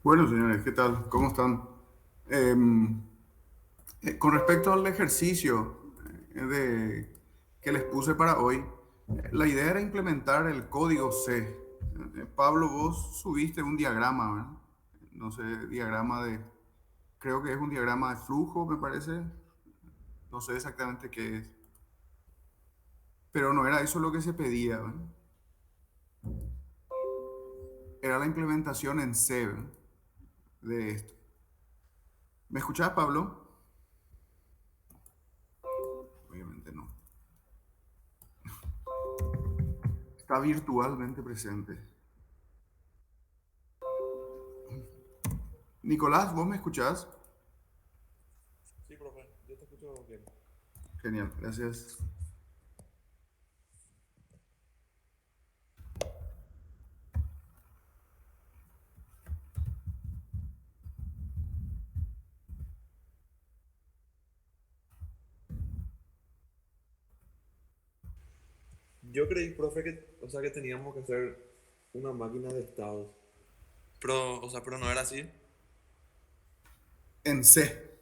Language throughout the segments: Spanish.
Bueno, señores, ¿qué tal? ¿Cómo están? Em, con respecto al ejercicio que les puse para hoy, la idea era implementar el código C. Pablo, vos subiste un diagrama, ¿verdad? No sé, creo que es un diagrama de flujo, me parece. No sé exactamente qué es, pero no era eso lo que se pedía, ¿verdad? Era la implementación en C, ¿verdad? De esto. ¿Me escuchás, Pablo? Obviamente no. Está virtualmente presente. Nicolás, ¿vos me escuchás? Sí, profe, yo te escucho bien. Genial, gracias. Yo creí, profe, que teníamos que hacer una máquina de estados. Pero no era así. En C,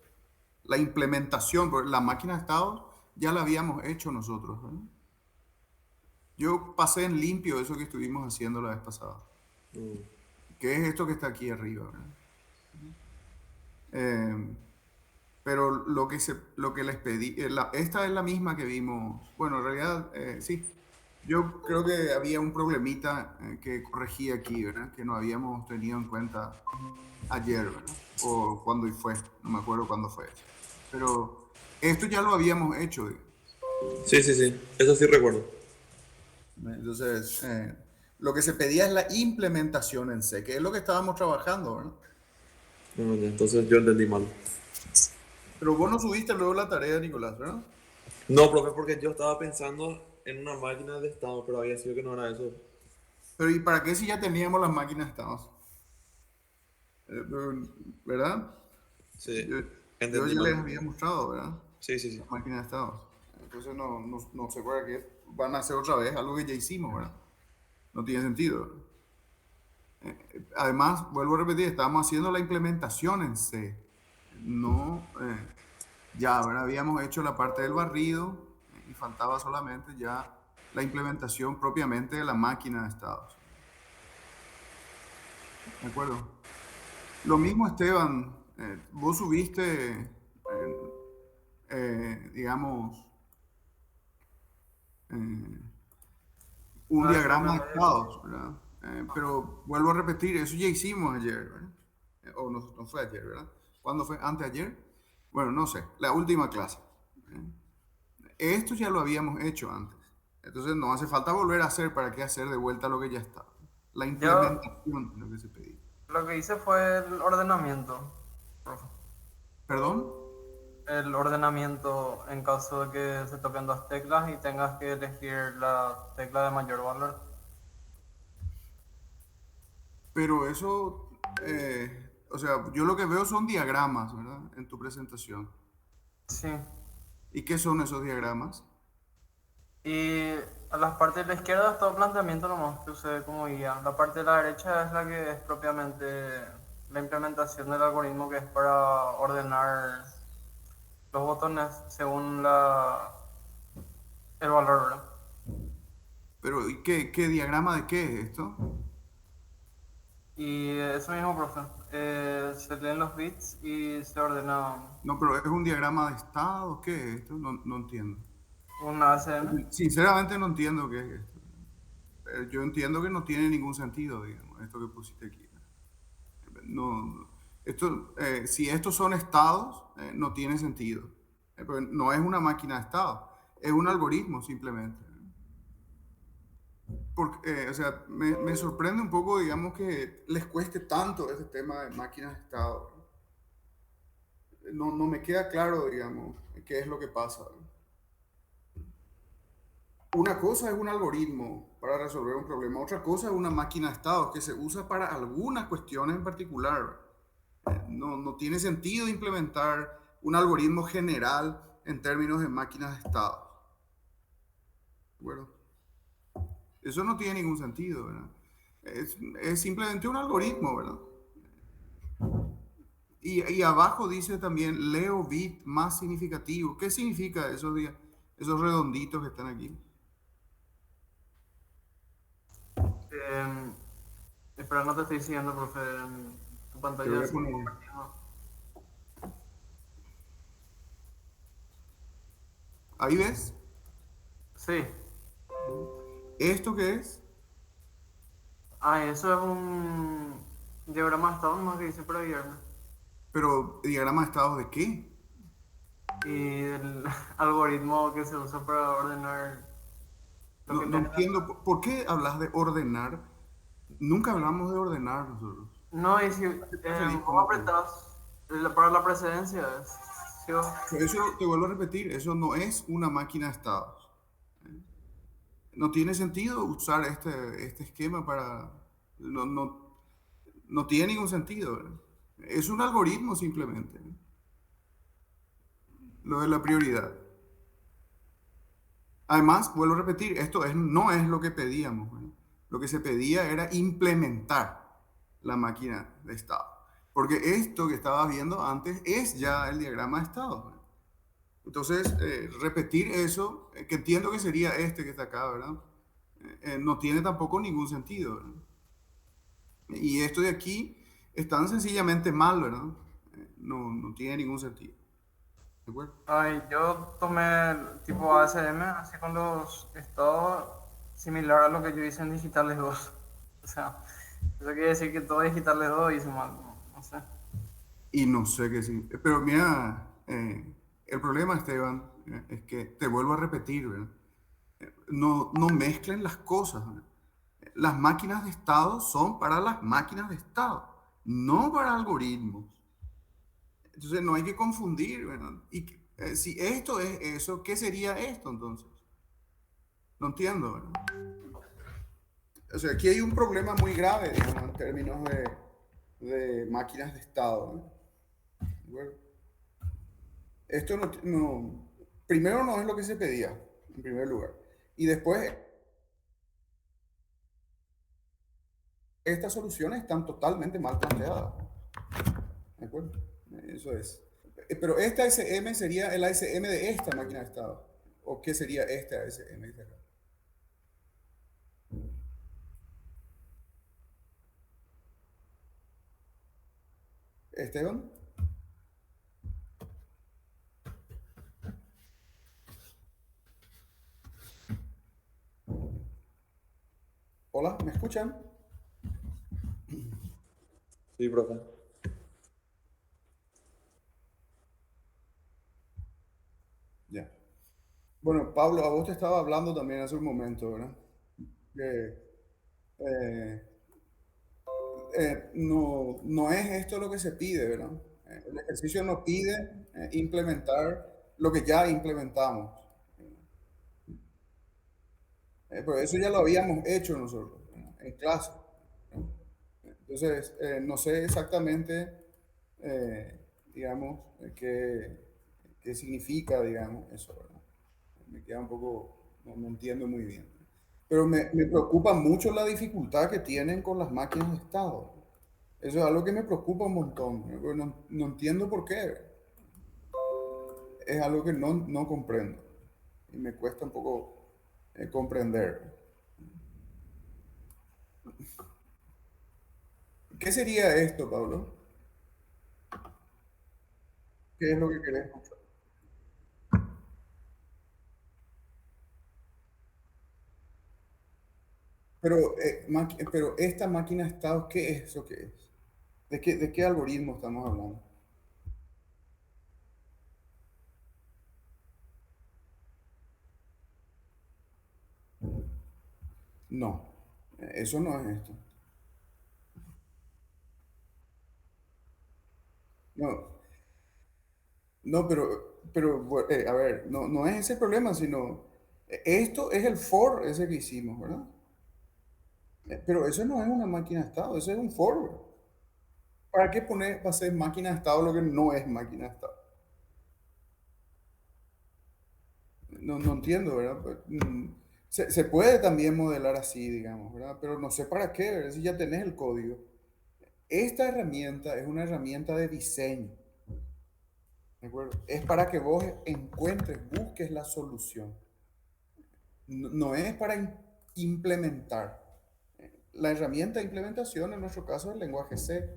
la implementación, porque la máquina de estados ya la habíamos hecho nosotros, ¿verdad? Yo pasé en limpio eso que estuvimos haciendo la vez pasada, Mm. que es esto que está aquí arriba, ¿verdad? Eh, pero lo que les pedí, esta es la misma que vimos, bueno, en realidad, sí, yo creo que había un problemita que corregí aquí, ¿verdad? Que no habíamos tenido en cuenta ayer, ¿verdad? O cuando fue, no me acuerdo cuándo fue eso. Pero esto ya lo habíamos hecho. Sí, sí, sí, eso sí recuerdo. Entonces, lo que se pedía es la implementación en C, que es lo que estábamos trabajando, ¿verdad? No, ya, entonces yo entendí mal. Pero vos no subiste luego la tarea, Nicolás, ¿verdad? No, profe, porque yo estaba pensando en una máquina de estado, pero había sido que no era eso. Pero ¿y para qué si ya teníamos las máquinas estados? ¿Verdad? Sí, Yo, yo entendí ya les mal. había mostrado, ¿verdad? Sí, sí, sí. Las máquinas de estados. Entonces no sé para qué van a hacer otra vez algo que ya hicimos, ¿verdad? No tiene sentido. Además, vuelvo a repetir, estábamos haciendo la implementación en C. No, ya, ¿verdad? Habíamos hecho la parte del barrido y faltaba solamente ya la implementación propiamente de la máquina de estados. ¿De acuerdo? Lo mismo, Esteban, vos subiste, digamos, eh, un Ah, sí, diagrama de estados, ¿verdad? Pero vuelvo a repetir, eso ya hicimos ayer, ¿verdad? O no fue ayer, ¿verdad? ¿Cuándo fue? ¿Anteayer? Bueno, no sé, la última clase. Esto ya lo habíamos hecho antes. Entonces no hace falta volver a hacer, ¿para qué hacer de vuelta lo que ya está? La yo implementación es lo que se pedía. lo que hice fue el ordenamiento, profe. ¿Perdón? El ordenamiento en caso de que se toquen dos teclas y tengas que elegir la tecla de mayor valor. Pero eso, o sea, yo lo que veo son diagramas, ¿verdad? En tu presentación. Sí. ¿Y qué son esos diagramas? Y a las partes de la izquierda es todo planteamiento nomás que usé como guía. La parte de la derecha es la que es propiamente la implementación del algoritmo que es para ordenar los botones según el valor, ¿verdad? Pero, ¿y qué diagrama de qué es esto? Y eso mismo, profe. Se leen los bits y se ordena No, pero ¿es un diagrama de estado? ¿Qué es esto? No entiendo. un ASM. Sinceramente no entiendo qué es esto. Yo entiendo que no tiene ningún sentido, digamos, esto que pusiste aquí. No, si estos son estados, no tiene sentido. Pero no es una máquina de estado, es un algoritmo simplemente. Porque, o sea, me sorprende un poco, digamos, que les cueste tanto ese tema de máquinas de estado. No me queda claro, digamos, qué es lo que pasa. Una cosa es un algoritmo para resolver un problema, otra cosa es una máquina de estados que se usa para algunas cuestiones en particular. No tiene sentido implementar un algoritmo general en términos de máquinas de estados. Bueno, eso no tiene ningún sentido, ¿verdad? Es simplemente un algoritmo, ¿verdad? Y abajo dice también Leo bit más significativo. ¿Qué significa eso, esos redonditos que están aquí? Eh, Espera, no te estoy siguiendo, profe. En tu Te voy pantalla a sigue poner. compartiendo. Ahí ves. Sí. ¿Esto qué es? Ah, eso es un diagrama de estado más que dice para guiarme. Pero diagrama de estados de qué? Y el algoritmo que se usa para ordenar lo No, que no lees. entiendo. ¿Por qué hablas de ordenar? Nunca hablamos de ordenar nosotros. No, y si ¿A qué te referís vos con eso? apretás para la precedencia, si vos- Pero eso, te vuelvo a repetir, eso no es una máquina de estados. No tiene sentido usar este esquema para... No tiene ningún sentido, ¿verdad? Es un algoritmo simplemente, ¿no? Lo de la prioridad. Además, vuelvo a repetir, no es lo que pedíamos, ¿verdad? Lo que se pedía era implementar la máquina de estado. Porque esto que estabas viendo antes es ya el diagrama de estado, ¿verdad? Entonces, repetir eso, que entiendo que sería este que está acá, ¿verdad? No tiene tampoco ningún sentido, ¿verdad? Y esto de aquí es tan sencillamente mal, ¿verdad? No tiene ningún sentido. ¿De acuerdo? Ay, yo tomé el tipo ASM, así con los estados similar a lo que yo hice en Digitales 2. O sea, eso quiere decir que todo Digitales 2 hice mal, no sé. Y no sé qué sí. Pero mira, el problema, Esteban, es que te vuelvo a repetir, ¿verdad? No mezclen las cosas, ¿verdad? Las máquinas de estado son para las máquinas de estado, no para algoritmos. Entonces no hay que confundir, ¿verdad? Y si esto es eso, ¿qué sería esto entonces? No entiendo, ¿verdad? O sea, aquí hay un problema muy grave, digamos, en términos de máquinas de estado, ¿no? Bueno, esto primero no es lo que se pedía, en primer lugar. Y después, estas soluciones están totalmente mal planteadas. ¿De acuerdo? Eso es. Pero esta ASM sería el ASM de esta máquina de estado. ¿O qué sería esta ASM? Esteban, hola, ¿me escuchan? Sí, profe. Ya. Bueno, Pablo, a vos te estaba hablando también hace un momento, ¿verdad? Que eh, no es esto lo que se pide, ¿verdad? El ejercicio nos pide implementar lo que ya implementamos. Pero eso ya lo habíamos hecho nosotros, ¿no? En clase, ¿no? Entonces, no sé exactamente, eh, digamos, qué significa, digamos, eso, ¿verdad? Me queda un poco, no entiendo muy bien. Pero me preocupa mucho la dificultad que tienen con las máquinas de estado. Eso es algo que me preocupa un montón. No entiendo por qué. Es algo que no comprendo. Y me cuesta un poco comprender. ¿Qué sería esto, Pablo? ¿Qué es lo que querés? Pero esta máquina de estados, ¿qué es eso que es? ¿De qué algoritmo estamos hablando? No, eso no es esto. No, no, a ver, no es ese problema, sino esto es el for ese que hicimos, ¿verdad? Pero eso no es una máquina de estado, eso es un for. ¿Para qué poner, va a ser máquina de estado lo que no es máquina de estado? No entiendo, ¿verdad? Pues, se puede también modelar así, digamos, ¿verdad? Pero no sé para qué, ¿verdad? Si ya tenés el código. Esta herramienta es una herramienta de diseño, ¿de acuerdo? Es para que vos encuentres, busques la solución. No es para implementar. La herramienta de implementación, en nuestro caso, es el lenguaje C.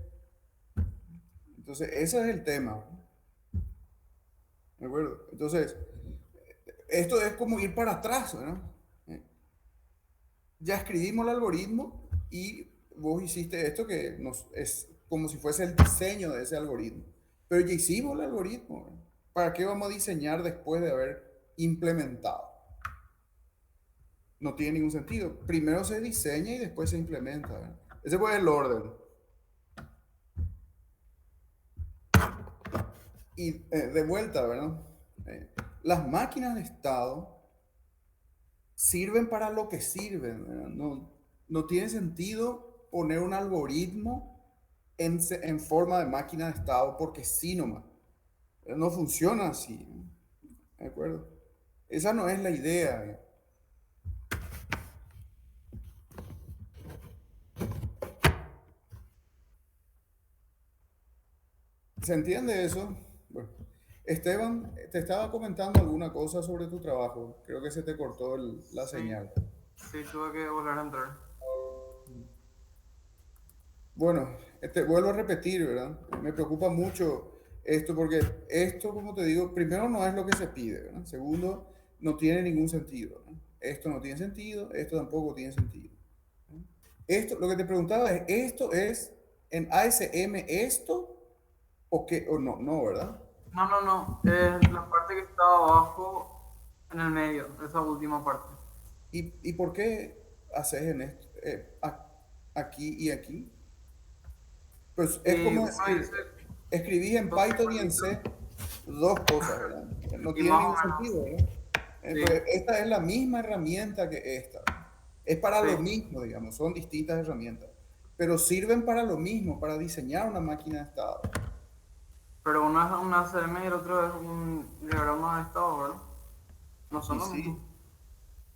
Entonces, ese es el tema, ¿de acuerdo? Entonces, esto es como ir para atrás, ¿no? Ya escribimos el algoritmo y vos hiciste esto que es como si fuese el diseño de ese algoritmo. Pero ya hicimos el algoritmo, ¿no? ¿Para qué vamos a diseñar después de haber implementado? No tiene ningún sentido. Primero se diseña y después se implementa, ¿verdad? Ese fue el orden. Y de vuelta, ¿verdad? Las máquinas de estado sirven para lo que sirven, ¿verdad? No tiene sentido poner un algoritmo en forma de máquina de estado porque sí nomás. No funciona así, ¿no? ¿De acuerdo? Esa no es la idea, ¿verdad? ¿Se entiende eso? Bueno, Esteban, te estaba comentando alguna cosa sobre tu trabajo. Creo que se te cortó la Sí, señal. sí, tuve que volver a entrar. Bueno, te vuelvo a repetir, ¿verdad? Me preocupa mucho esto porque esto, como te digo, primero no es lo que se pide, ¿verdad? Segundo, no tiene ningún sentido, ¿no? Esto no tiene sentido, esto tampoco tiene sentido. Esto, lo que te preguntaba es, ¿esto es en ASM esto o qué? O no, no, ¿verdad? No, no, no. Es la parte que está abajo en el medio, esa última parte. Y por qué haces en esto, aquí y aquí? Pues es Y como uno decir, dice escribís en dos Python y en circulitos C dos cosas, ¿verdad? No y tiene más o ningún menos. sentido, ¿verdad? Sí, Entonces, esta es la misma herramienta que esta. Es para sí. lo mismo, digamos, son distintas herramientas, pero sirven para lo mismo, para diseñar una máquina de estado. Pero uno es un ACM y el otro es un diagrama de estado, ¿verdad? No son Y lo mismo.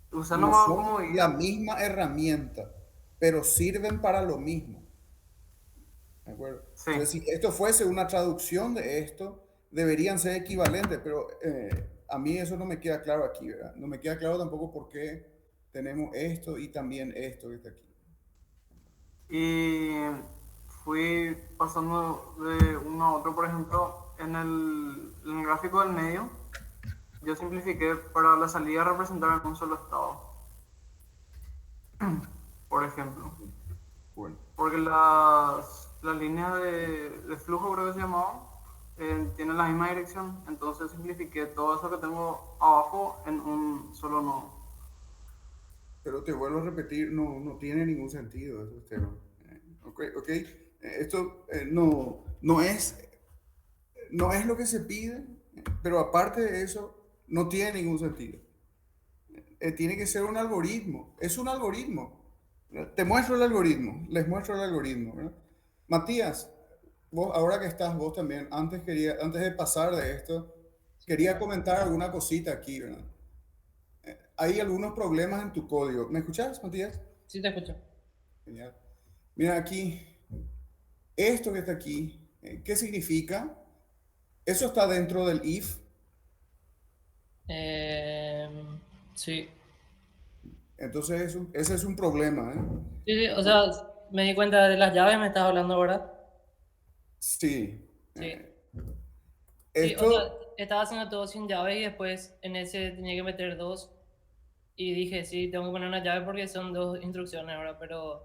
sí, Usé no nomás son como la guía, misma herramienta, pero sirven para lo mismo. ¿De acuerdo? sí. Entonces, si esto fuese una traducción de esto, deberían ser equivalentes, pero a mí eso no me queda claro aquí, ¿verdad? No me queda claro tampoco por qué tenemos esto y también esto que está aquí. Y fui pasando de uno a otro, por ejemplo, en el gráfico del medio, yo simplifiqué para la salida representar en un solo estado, por ejemplo. Bueno, Porque las líneas de flujo, creo que se llamaba, tienen la misma dirección. Entonces simplifiqué todo eso que tengo abajo en un solo nodo. pero te vuelvo a repetir, no tiene ningún sentido eso, Esteban. Ok, ok. Esto no es lo que se pide, pero aparte de eso, no tiene ningún sentido. Tiene que ser un algoritmo. Es un algoritmo. Te muestro el algoritmo. Les muestro el algoritmo, ¿verdad? Matías, vos, ahora que estás vos también, antes de pasar de esto, quería comentar alguna cosita aquí, ¿verdad? Hay algunos problemas en tu código. ¿Me escuchas, Matías? Sí, te escucho. Genial. Mira aquí, esto que está aquí, ¿qué significa? Eso está dentro del if. Sí. Entonces, ese es un problema, ¿eh? Sí, sí, o sea, me di cuenta de las llaves, me estás hablando, ¿verdad? Sí. Sí. Sí, o sea, Esto, estaba haciendo todo sin llaves y después en ese tenía que meter dos. Y dije, sí, tengo que poner una llave porque son dos instrucciones ahora, pero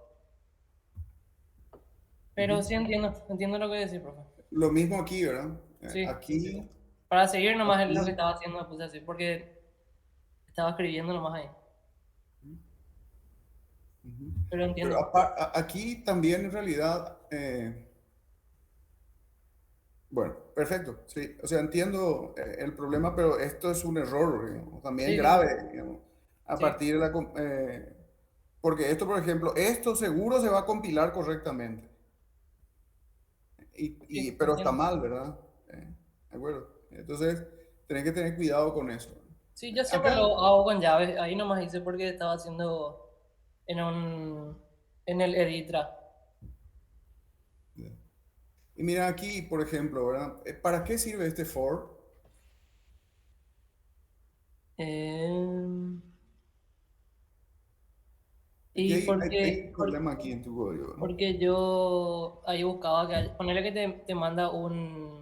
sí entiendo lo que decís, profe. lo mismo aquí, ¿verdad? Sí. Aquí, Para seguir nomás es lo que aquí, estaba haciendo, me puse así, porque estaba escribiendo nomás ahí. Pero pero entiendo. aquí también en realidad, bueno, perfecto, sí, o sea, entiendo el problema, pero esto es un error, digamos, también Sí, sí, sí. grave, digamos, a Sí, partir de porque esto, por ejemplo, esto seguro se va a compilar correctamente, sí, pero está entiendo. mal, ¿verdad? ¿De acuerdo? Entonces, tenés que tener cuidado con eso. Sí, yo siempre Acá, lo hago con llaves. Ahí nomás hice porque estaba haciendo en un en el Editra. Y mira aquí, por ejemplo, ¿verdad? ¿Para qué sirve este for? Em, Aquí y hay un problema aquí en tu código, ¿no? porque yo ahí buscaba ponerle que te manda un...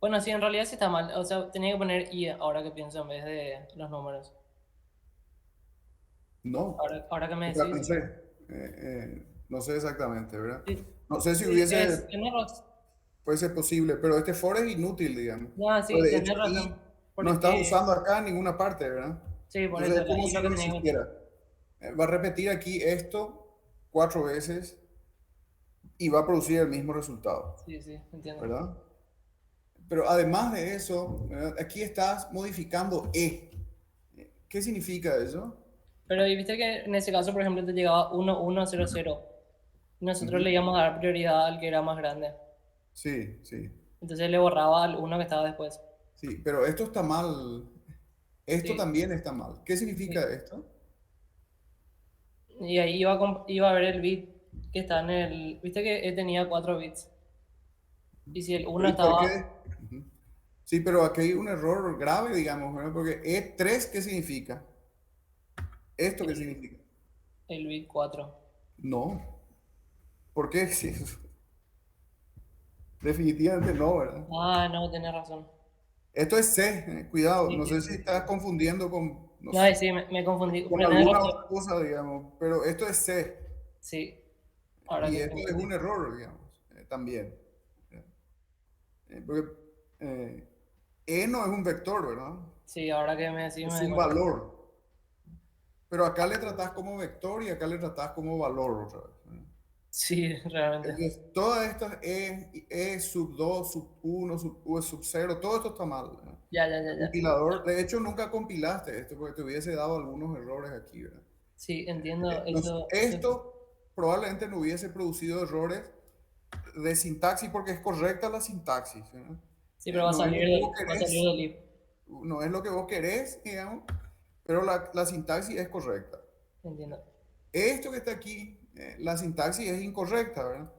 Bueno, sí, en realidad sí está mal. O sea, tenía que poner i ahora que pienso en vez de los números. No, Ahora que me o sea, decís, no sé, no sé exactamente, ¿verdad? sí, No sé si sí, hubiese, tenés razón. puede ser posible, pero este for es inútil, digamos. No, Pues sí, de hecho, tenés razón. y no estás Porque, usando acá en ninguna parte, ¿verdad? sí, por Entonces eso, es como ahí si lo que no tenía que meter. existiera. Va a repetir aquí esto 4 veces y va a producir el mismo resultado, Sí, sí, entiendo. ¿verdad? Pero además de eso, ¿verdad? Aquí estás modificando E. ¿Qué significa eso? Pero y viste que en ese caso, por ejemplo, te llegaba 1100. Nosotros le Ujú. íbamos a dar prioridad al que era más grande. Sí, sí, Entonces le borraba al uno que estaba después. sí, pero esto está mal. Esto Sí, también está mal. ¿Qué significa sí. esto? Y ahí iba a ver el bit que está en el... Viste que tenía 4 bits. Y si el uno ¿Y por estaba... qué? Ujú. Sí, pero aquí hay un error grave, digamos, ¿verdad? Porque E3, ¿qué significa? ¿Esto qué El, significa? el bit 4. No. ¿Por qué? Sí, definitivamente no, ¿verdad? Ah, no, tenés razón. Esto es C, cuidado, Sí, no sí, sé sí. si estás confundiendo con, no No, sé, sí, me confundí. con Pero tenés alguna razón. otra cosa, digamos, pero esto es C Sí, ahora y que esto es entendí. un error, digamos, también. Porque E no es un vector, ¿verdad? Sí, ahora que me decís me Es doy un cuenta. valor. Pero acá le tratás como vector y acá le tratás como valor otra vez, ¿verdad? Sí, realmente. Entonces, todas estas E sub 2 sub uno sub, U sub cero todo esto está mal, ¿verdad? Ya, ya, ya, El ya. compilador, de hecho, nunca compilaste esto porque te hubiese dado algunos errores aquí, ¿verdad? Sí, entiendo eso. Esto probablemente no hubiese producido errores de sintaxis porque es correcta la sintaxis, ¿verdad? Sí, pero No es lo que vos va a salir querés, del if. no es lo que vos querés, digamos, pero la sintaxis es correcta. Entiendo. Esto que está aquí, la sintaxis es incorrecta, ¿verdad?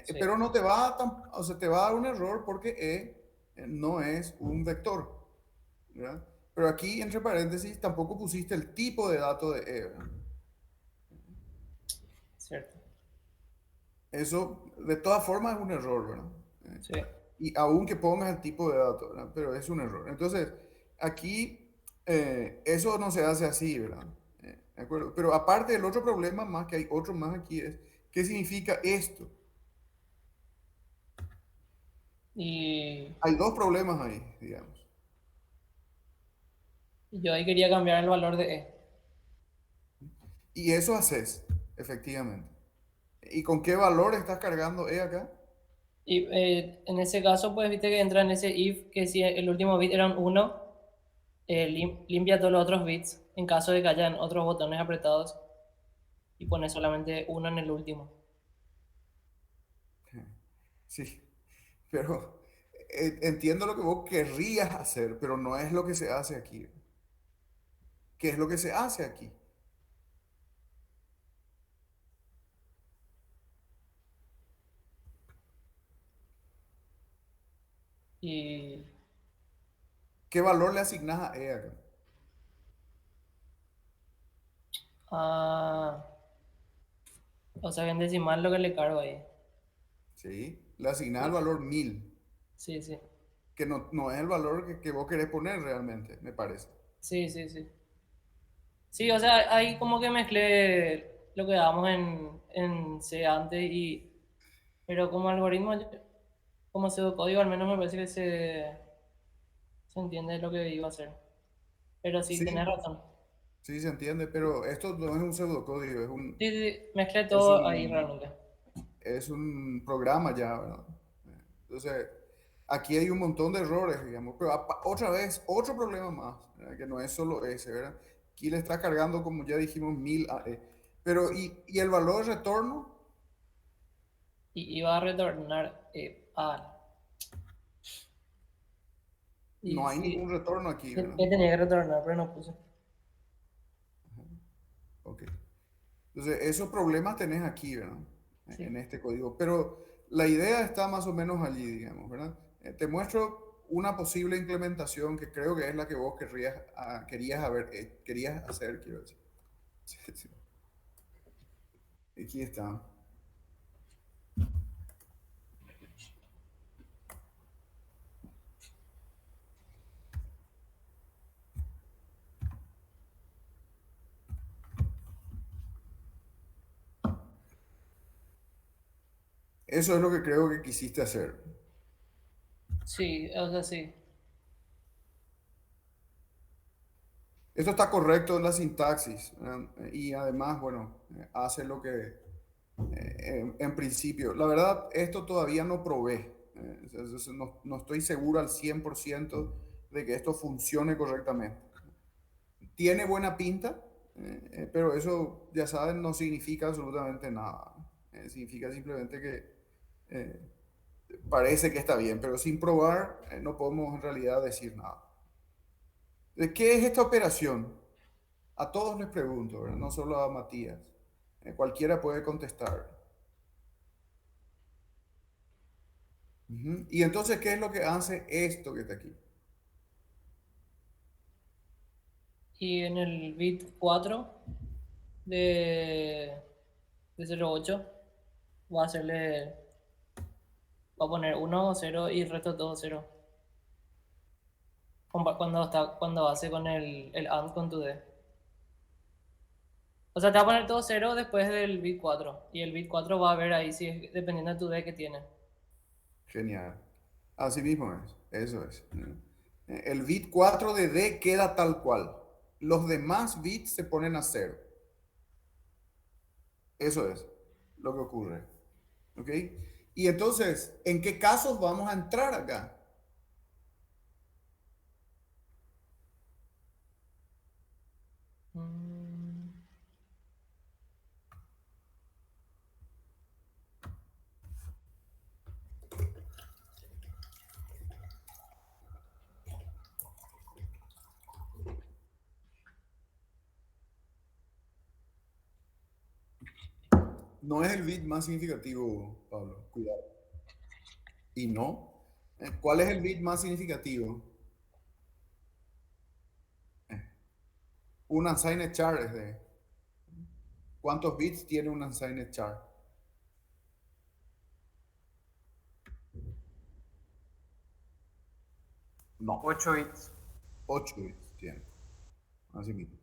Sí. Pero no te va a, o sea, te va a dar un error porque no es un vector, ¿verdad? Pero aquí, entre paréntesis, tampoco pusiste el tipo de dato de E, ¿verdad? Cierto. Eso, de todas formas, es un error, ¿verdad? Sí. Y aunque pongas el tipo de dato, ¿verdad? Pero es un error. Entonces, aquí, eso no se hace así, ¿verdad? ¿De acuerdo? Pero aparte del otro problema más, que hay otro más aquí, es, ¿qué significa esto? Y Hay dos problemas ahí, digamos. yo ahí quería cambiar el valor de E. Y eso haces, efectivamente. ¿Y con qué valor estás cargando E acá? Y en ese caso, pues viste que entra en ese if que si el último bit era un 1, limpia todos los otros bits en caso de que hayan otros botones apretados y pone solamente uno en el último. Sí, pero entiendo lo que vos querrías hacer, pero no es lo que se hace aquí. ¿Qué es lo que se hace aquí? Y ¿Qué valor le asignás a E acá? ah, o sea que en decimal lo que le cargo ahí. ¿Sí? Le asignás el Sí, valor 1000, sí, sí. que no es el valor que vos querés poner realmente, me parece. Sí, sí, sí. Sí, o sea, ahí como que mezclé lo que dábamos en C antes y... Pero como algoritmo, como pseudocódigo, al menos me parece que se entiende lo que iba a hacer. Pero sí, tenés Sí, razón. sí se entiende, pero esto no es un pseudocódigo, Sí, sí, sí, mezclé es todo ahí un, realmente. es un programa ya, ¿verdad? Entonces, aquí hay un montón de errores, digamos, pero otra vez, otro problema más, ¿verdad? Que no es solo ese, ¿verdad? Aquí le está cargando, como ya dijimos, 1000 AE. Pero, ¿y el valor de retorno? Y iba a retornar y No hay sí, ningún retorno aquí, que ¿verdad? tenía que retornar, pero no puse. Ok. Entonces, esos problemas tenés aquí, ¿verdad? Sí, En este código. Pero la idea está más o menos allí, digamos, ¿verdad? Te muestro una posible implementación que creo que es la que vos querías hacer, quiero decir. Sí, sí. Aquí está. Eso es lo que creo que quisiste hacer. Sí, o sea, sí. Esto está correcto en la sintaxis, y además, bueno, hace lo que en principio. La verdad, esto todavía no probé. No estoy seguro al 100% de que esto funcione correctamente. Tiene buena pinta, pero eso, ya saben, no significa absolutamente nada. Significa simplemente que eh, parece que está bien, pero sin probar no podemos en realidad decir nada. ¿De qué es esta operación? A todos les pregunto, ¿verdad? No solo a Matías. Cualquiera puede contestar. Ujú. Y entonces, ¿qué es lo que hace esto que está aquí? Y en el bit 4 de, de 08 va a hacerle, va a poner 1, 0 y el resto todo 0. Cuando hace con el AND con tu D. O sea, te va a poner todo 0 después del bit 4. Y el bit 4 va a ver ahí si es dependiendo de tu D que tiene. Genial. Así mismo es. Eso es. El bit 4 de D queda tal cual. Los demás bits se ponen a cero. Eso es lo que ocurre. ¿Ok? Y entonces, ¿en qué casos vamos a entrar acá? Mm, No es el bit más significativo, Pablo. Cuidado. ¿Y no? ¿Cuál es el bit más significativo? Eh, Un unsigned char es de... ¿Cuántos bits tiene un unsigned char? No. 8 bits. 8 bits tiene. Así mismo.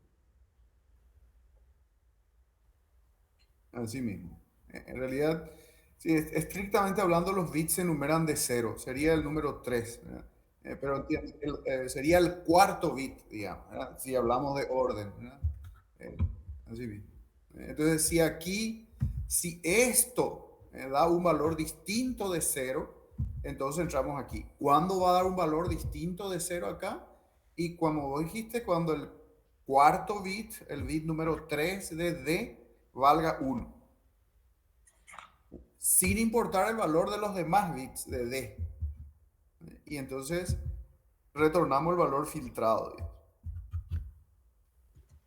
Así mismo. En realidad, sí, estrictamente hablando, los bits se enumeran de cero. Sería el número 3. Pero sería el cuarto bit, digamos, ¿verdad? Si hablamos de orden, ¿verdad? Eh, Así mismo. Entonces, si esto da un valor distinto de cero, entonces entramos aquí. ¿Cuándo va a dar un valor distinto de cero acá? Y como vos dijiste, cuando el cuarto bit, el bit número 3 de D, valga 1, sin importar el valor de los demás bits de D. Y entonces retornamos el valor filtrado.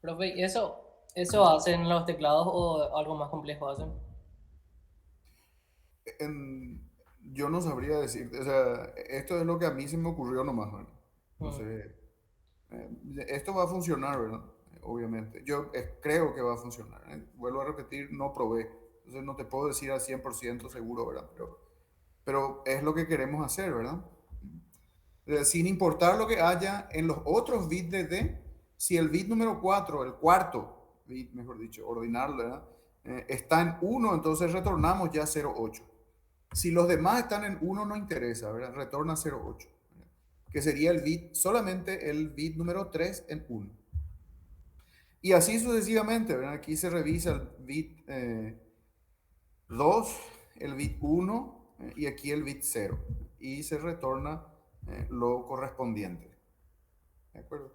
profe, ¿y eso hacen los teclados o algo más complejo hacen? En- yo no sabría decir, o sea, esto es lo que a mí se me ocurrió nomás, ¿verdad? No Mm. sé, esto va a funcionar, ¿verdad? Obviamente, yo creo que va a funcionar, ¿eh? Vuelvo a repetir, no probé, entonces no te puedo decir al 100% seguro, ¿verdad? Pero es lo que queremos hacer, ¿verdad? Sin importar lo que haya en los otros bits de D, si el bit número 4, el cuarto bit, mejor dicho, ordinal, ¿verdad? Está en 1, entonces retornamos ya 0,8. Si los demás están en 1, no interesa, ¿verdad? Retorna 0,8, ¿verdad? Que sería el bit, solamente el bit número 3 en 1. Y así sucesivamente, ¿verdad? Aquí se revisa el bit 2, el bit 1 y aquí el bit 0. Y se retorna lo correspondiente. ¿De acuerdo?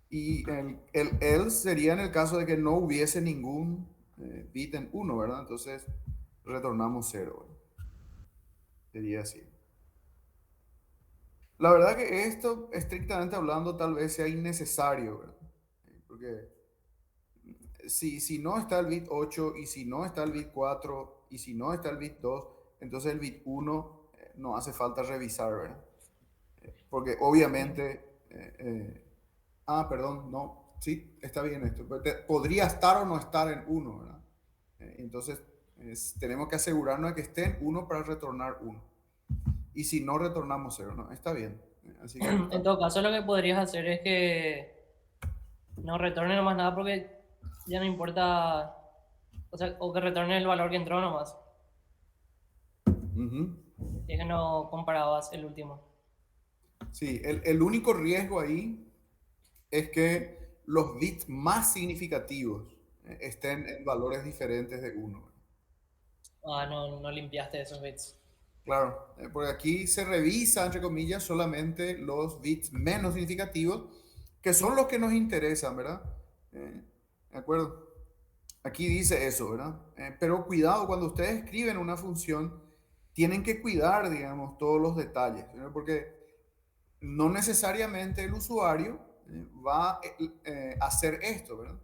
Y el else sería en el caso de que no hubiese ningún bit en 1, ¿verdad? Entonces retornamos 0, ¿verdad? Sería así. La verdad que esto, estrictamente hablando, tal vez sea innecesario, ¿verdad? Porque si no está el bit 8 y si no está el bit 4 y si no está el bit 2, entonces el bit 1 no hace falta revisar, ¿verdad? Porque obviamente, perdón, no, sí, está bien esto. Podría estar o no estar en 1, ¿verdad? Entonces, tenemos que asegurarnos de que esté en 1 para retornar 1. Y si no, retornamos 0, ¿no? Está bien. Así que En todo caso, lo que podrías hacer es que no retorne nomás nada porque ya no importa, o sea, o que retorne el valor que entró nomás. Ujú. Es que no comparabas el último. Sí, el único riesgo ahí es que los bits más significativos estén en valores diferentes de 1. Ah, no, no limpiaste esos bits. Claro, porque aquí se revisa, entre comillas, solamente los bits menos significativos, que son los que nos interesan, ¿verdad? ¿De acuerdo? Aquí dice eso, ¿verdad? Pero cuidado, cuando ustedes escriben una función, tienen que cuidar, digamos, todos los detalles, ¿verdad? Porque no necesariamente el usuario va a hacer esto, ¿verdad?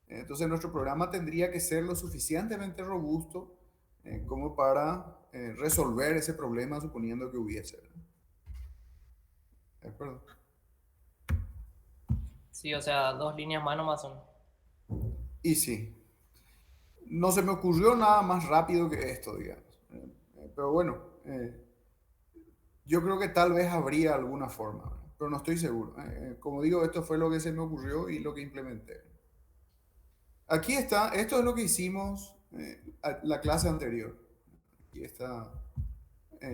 Entonces nuestro programa tendría que ser lo suficientemente robusto como para resolver ese problema suponiendo que hubiese, ¿verdad? ¿De acuerdo? Sí, o sea, 2 líneas más nomás son. Y sí, no se me ocurrió nada más rápido que esto, digamos. Pero bueno, yo creo que tal vez habría alguna forma, ¿verdad? Pero no estoy seguro. Como digo, esto fue lo que se me ocurrió y lo que implementé. Aquí está, esto es lo que hicimos la clase anterior. Aquí está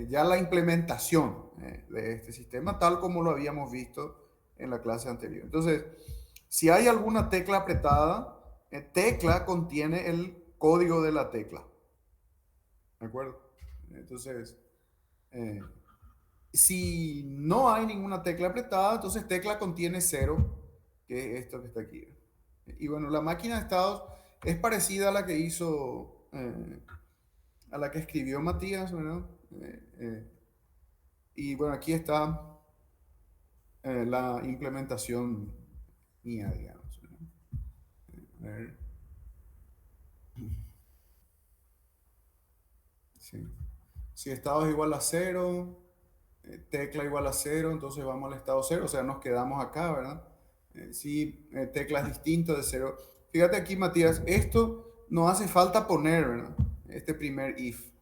ya la implementación de este sistema, tal como lo habíamos visto en la clase anterior. Entonces, si hay alguna tecla apretada, tecla contiene el código de la tecla. ¿De acuerdo? Entonces, eh, si no hay ninguna tecla apretada, entonces tecla contiene 0, que es esto que está aquí. Y bueno, la máquina de estados es parecida a la que hizo, a la que escribió Matías, ¿verdad? Y bueno, aquí está la implementación mía, digamos, ¿verdad? A ver. Sí. Si estado es igual a 0, tecla igual a 0, entonces vamos al estado 0, o sea, nos quedamos acá, ¿verdad? Si tecla es distinto de 0. Fíjate aquí, Matías, esto no hace falta poner, ¿verdad? Este primer if.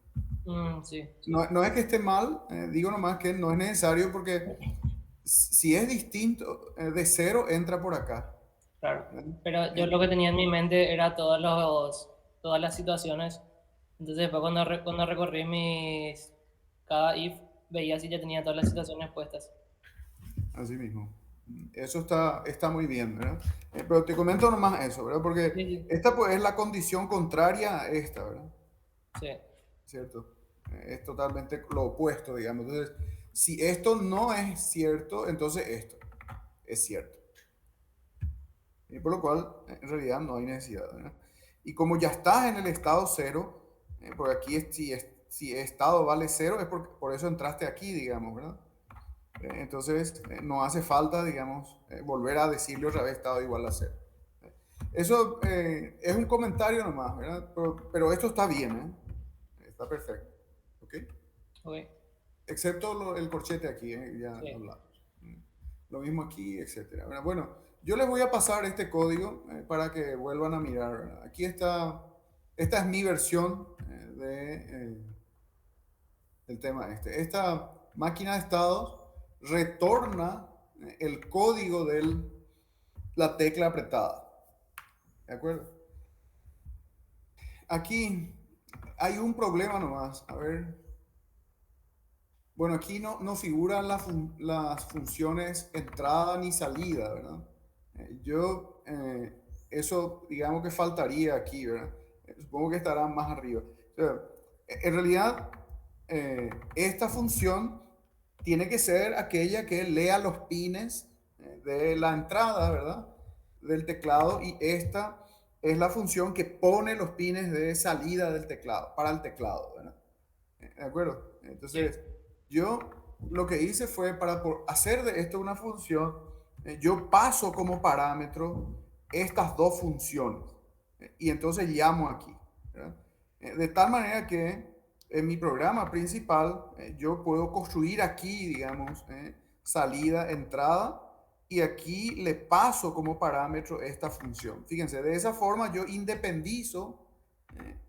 Sí, sí, No, no es que esté mal, digo nomás que no es necesario porque si es distinto de 0, entra por acá. claro. ¿Verdad? Pero yo lo que tenía en mi mente era todas las situaciones. Entonces después cuando recorrí cada if, veía si ya tenía todas las situaciones puestas. Así mismo. Eso está muy bien, ¿verdad? Pero te comento nomás eso, ¿verdad? Sí, Porque sí, esta pues es la condición contraria a esta, ¿verdad? sí, ¿Cierto? Es totalmente lo opuesto, digamos. Entonces, si esto no es cierto, entonces esto es cierto. Y por lo cual, en realidad no hay necesidad, ¿verdad? Y como ya estás en el estado 0, porque aquí si estado vale 0, es por eso entraste aquí, digamos, ¿verdad? Entonces, no hace falta, digamos, volver a decirle otra vez estado igual a 0. Eso es un comentario nomás, ¿verdad? Pero esto está bien, ¿eh? Está perfecto. ¿Ok? ok, Excepto el corchete aquí, ya sí. hablamos. Lo mismo aquí, etcétera. Bueno, yo les voy a pasar este código para que vuelvan a mirar, ¿verdad? Aquí está, esta es mi versión del tema este. Esta máquina de estados retorna el código de la tecla apretada. ¿De acuerdo? Aquí hay un problema nomás. A ver. Bueno, aquí no figuran las funciones entrada ni salida, ¿verdad? Eso digamos que faltaría aquí, ¿verdad? Supongo que estará más arriba. O sea, en realidad, esta función tiene que ser aquella que lea los pines de la entrada, ¿verdad? Del teclado, y esta es la función que pone los pines de salida del teclado, para el teclado, ¿verdad? ¿De acuerdo? Sí. Entonces, yo lo que hice fue para hacer de esto una función, yo paso como parámetro estas dos funciones y entonces llamo aquí, ¿verdad? De tal manera que en mi programa principal, yo puedo construir aquí, digamos, salida, entrada, y aquí le paso como parámetro esta función. Fíjense, de esa forma yo independizo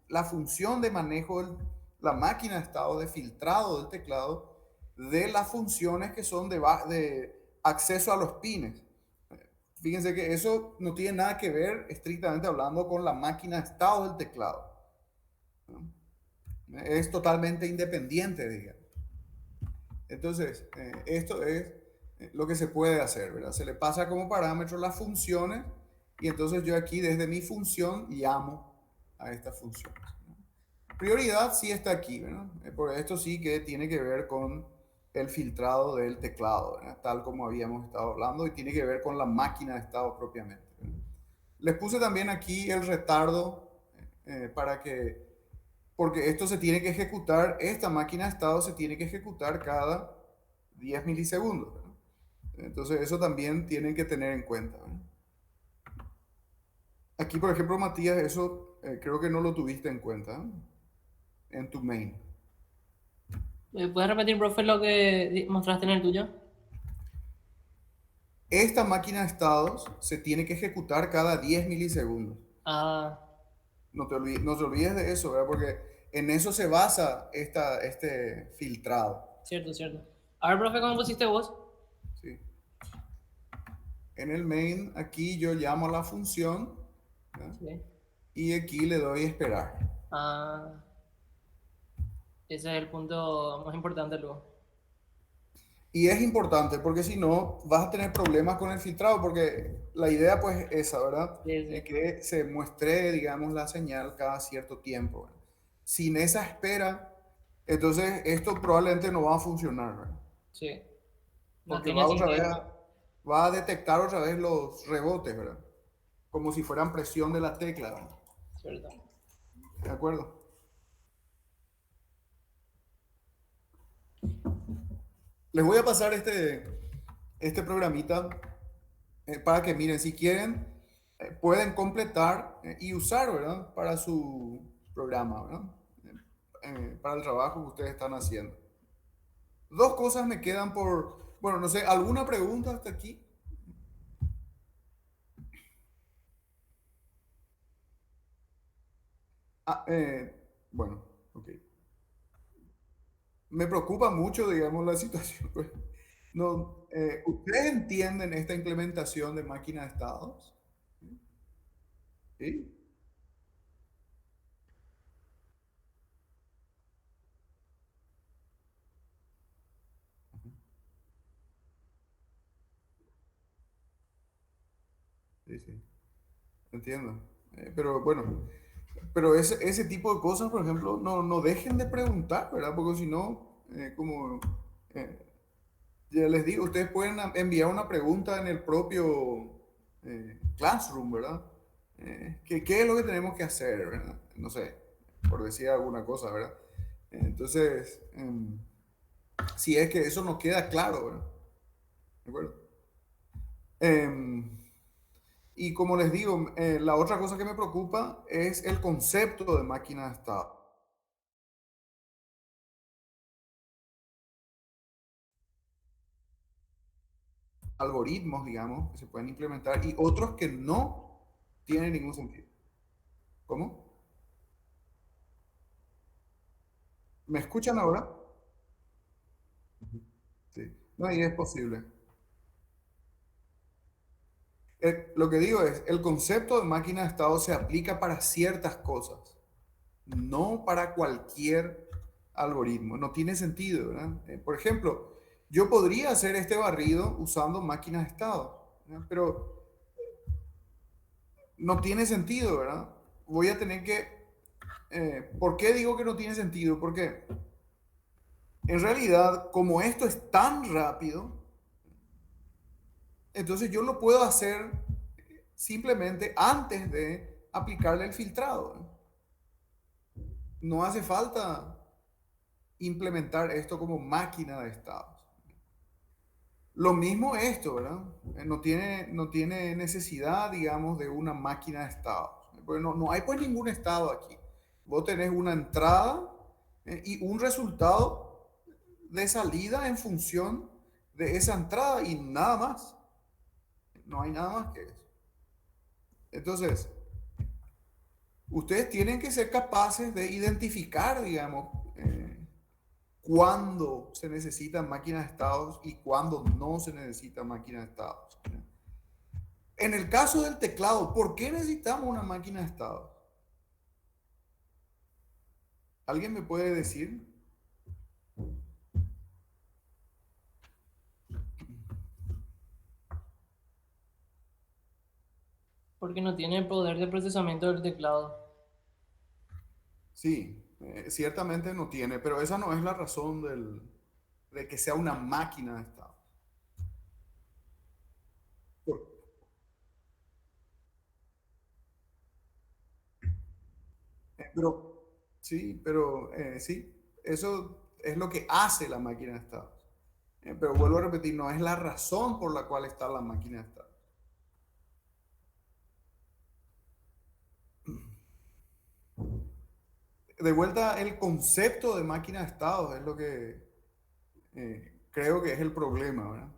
la función de manejo de la máquina de estado, de filtrado del teclado, de las funciones que son de acceso a los pines. Fíjense que eso no tiene nada que ver, estrictamente hablando, con la máquina de estado del teclado, ¿no? Es totalmente independiente, digamos. Entonces, esto es lo que se puede hacer, ¿verdad? Se le pasa como parámetro las funciones y entonces yo aquí desde mi función llamo a estas funciones, ¿no? Prioridad sí está aquí, ¿verdad? Porque esto sí que tiene que ver con el filtrado del teclado, ¿verdad? Tal como habíamos estado hablando, y tiene que ver con la máquina de estado propiamente, ¿verdad? Les puse también aquí el retardo para que, porque esto se tiene que ejecutar, esta máquina de estado se tiene que ejecutar cada 10 milisegundos, ¿verdad? Entonces eso también tienen que tener en cuenta, ¿verdad? Aquí, por ejemplo, Matías, eso creo que no lo tuviste en cuenta, ¿eh? En tu main. ¿Puedes repetir, profe, lo que mostraste en el tuyo? Esta máquina de estados se tiene que ejecutar cada 10 milisegundos. Ah, No te olvides de eso, ¿verdad? Porque en eso se basa este filtrado, cierto, cierto. A ver, profe, ¿cómo pusiste vos? ¿sí? En el main, aquí yo llamo a la función, ¿verdad? Sí. Y aquí le doy esperar. Ah, ese es el punto más importante luego. Y es importante porque si no vas a tener problemas con el filtrado, porque la idea pues es esa, ¿verdad? Sí, sí. Que se muestre, digamos, la señal cada cierto tiempo, ¿verdad? Sin esa espera, entonces esto probablemente no va a funcionar, ¿verdad? Sí. No Porque tiene sentido. va a detectar otra vez los rebotes, ¿verdad? Como si fueran presión de la tecla, ¿verdad? Cierto. ¿De acuerdo? Les voy a pasar este programita para que miren, si quieren, pueden completar y usar, ¿verdad? Para su programa, ¿verdad? Para el trabajo que ustedes están haciendo. Dos cosas me quedan bueno, no sé, ¿alguna pregunta hasta aquí? Ah, bueno, ok. Me preocupa mucho, digamos, la situación, pues. No, ¿ustedes entienden esta implementación de máquina de estados? ¿Sí? Sí, sí, entiendo. Pero bueno, pero ese tipo de cosas, por ejemplo, no dejen de preguntar, ¿verdad? Porque si no, como eh, ya les digo, ustedes pueden enviar una pregunta en el propio Classroom, ¿verdad? ¿Qué es lo que tenemos que hacer, ¿verdad? No sé, por decir alguna cosa, ¿verdad? Entonces, si es que eso no queda claro, ¿verdad? ¿De acuerdo? Em, y como les digo, la otra cosa que me preocupa es el concepto de máquina de estado. Algoritmos, digamos, que se pueden implementar y otros que no tienen ningún sentido. ¿Cómo? ¿Me escuchan ahora? Sí. No, y es posible. Lo que digo es, el concepto de máquina de estado se aplica para ciertas cosas, no para cualquier algoritmo. No tiene sentido, ¿verdad? Por ejemplo, yo podría hacer este barrido usando máquinas de estado, ¿verdad? Pero no tiene sentido, ¿verdad? Voy a tener que... ¿por qué digo que no tiene sentido? Porque en realidad, como esto es tan rápido, entonces yo lo puedo hacer simplemente antes de aplicarle el filtrado. No hace falta implementar esto como máquina de estados. Lo mismo esto, ¿verdad? No tiene necesidad, digamos, de una máquina de estados. Porque no hay pues ningún estado aquí. Vos tenés una entrada y un resultado de salida en función de esa entrada y nada más. No hay nada más que eso. Entonces, ustedes tienen que ser capaces de identificar, digamos, cuándo se necesitan máquinas de estados y cuándo no se necesitan máquinas de estados. En el caso del teclado, ¿por qué necesitamos una máquina de estados? ¿Alguien me puede decir? Porque no tiene el poder de procesamiento del teclado. Sí, ciertamente no tiene, pero esa no es la razón de que sea una máquina de estados. Por- Pero, sí, pero sí, eso es lo que hace la máquina de estados. Pero vuelvo a repetir, no es la razón por la cual está la máquina de estados. De vuelta, el concepto de máquina de estados es lo que creo que es el problema, ¿verdad?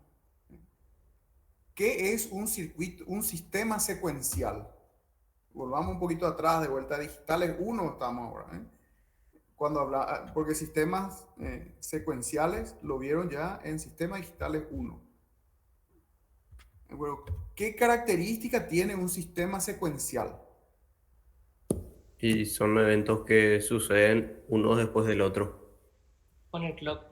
¿Qué es un circuito, un sistema secuencial? Volvamos un poquito atrás, de vuelta a digitales uno estamos ahora, ¿eh? Cuando habla, porque sistemas secuenciales lo vieron ya en sistemas digitales uno. Bueno, ¿qué característica tiene un sistema secuencial? Y son eventos que suceden uno después del otro. Con el clock.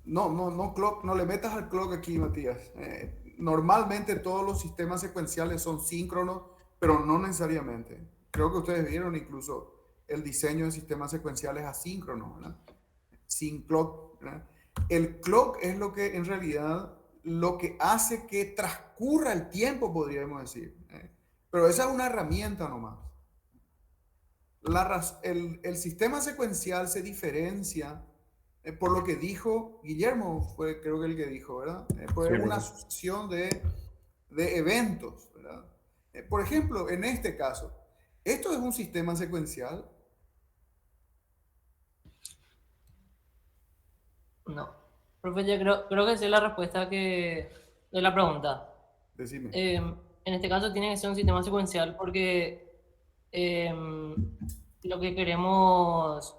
No, clock, no le metas al clock aquí, Matías. Normalmente todos los sistemas secuenciales son síncronos, pero no necesariamente. Creo que ustedes vieron incluso el diseño de sistemas secuenciales asíncronos, ¿verdad? Sin clock, ¿verdad? El clock es lo que en realidad lo que hace que transcurra el tiempo, podríamos decir. Pero esa es una herramienta nomás. El sistema secuencial se diferencia por lo que dijo Guillermo, fue creo que el que dijo, ¿verdad? Pues Sí, es una ¿no? sucesión de eventos, ¿verdad? Por ejemplo, en este caso, ¿esto es un sistema secuencial? No. Profe, yo creo que esa es la respuesta de la pregunta. Decime. En este caso tiene que ser un sistema secuencial porque lo que queremos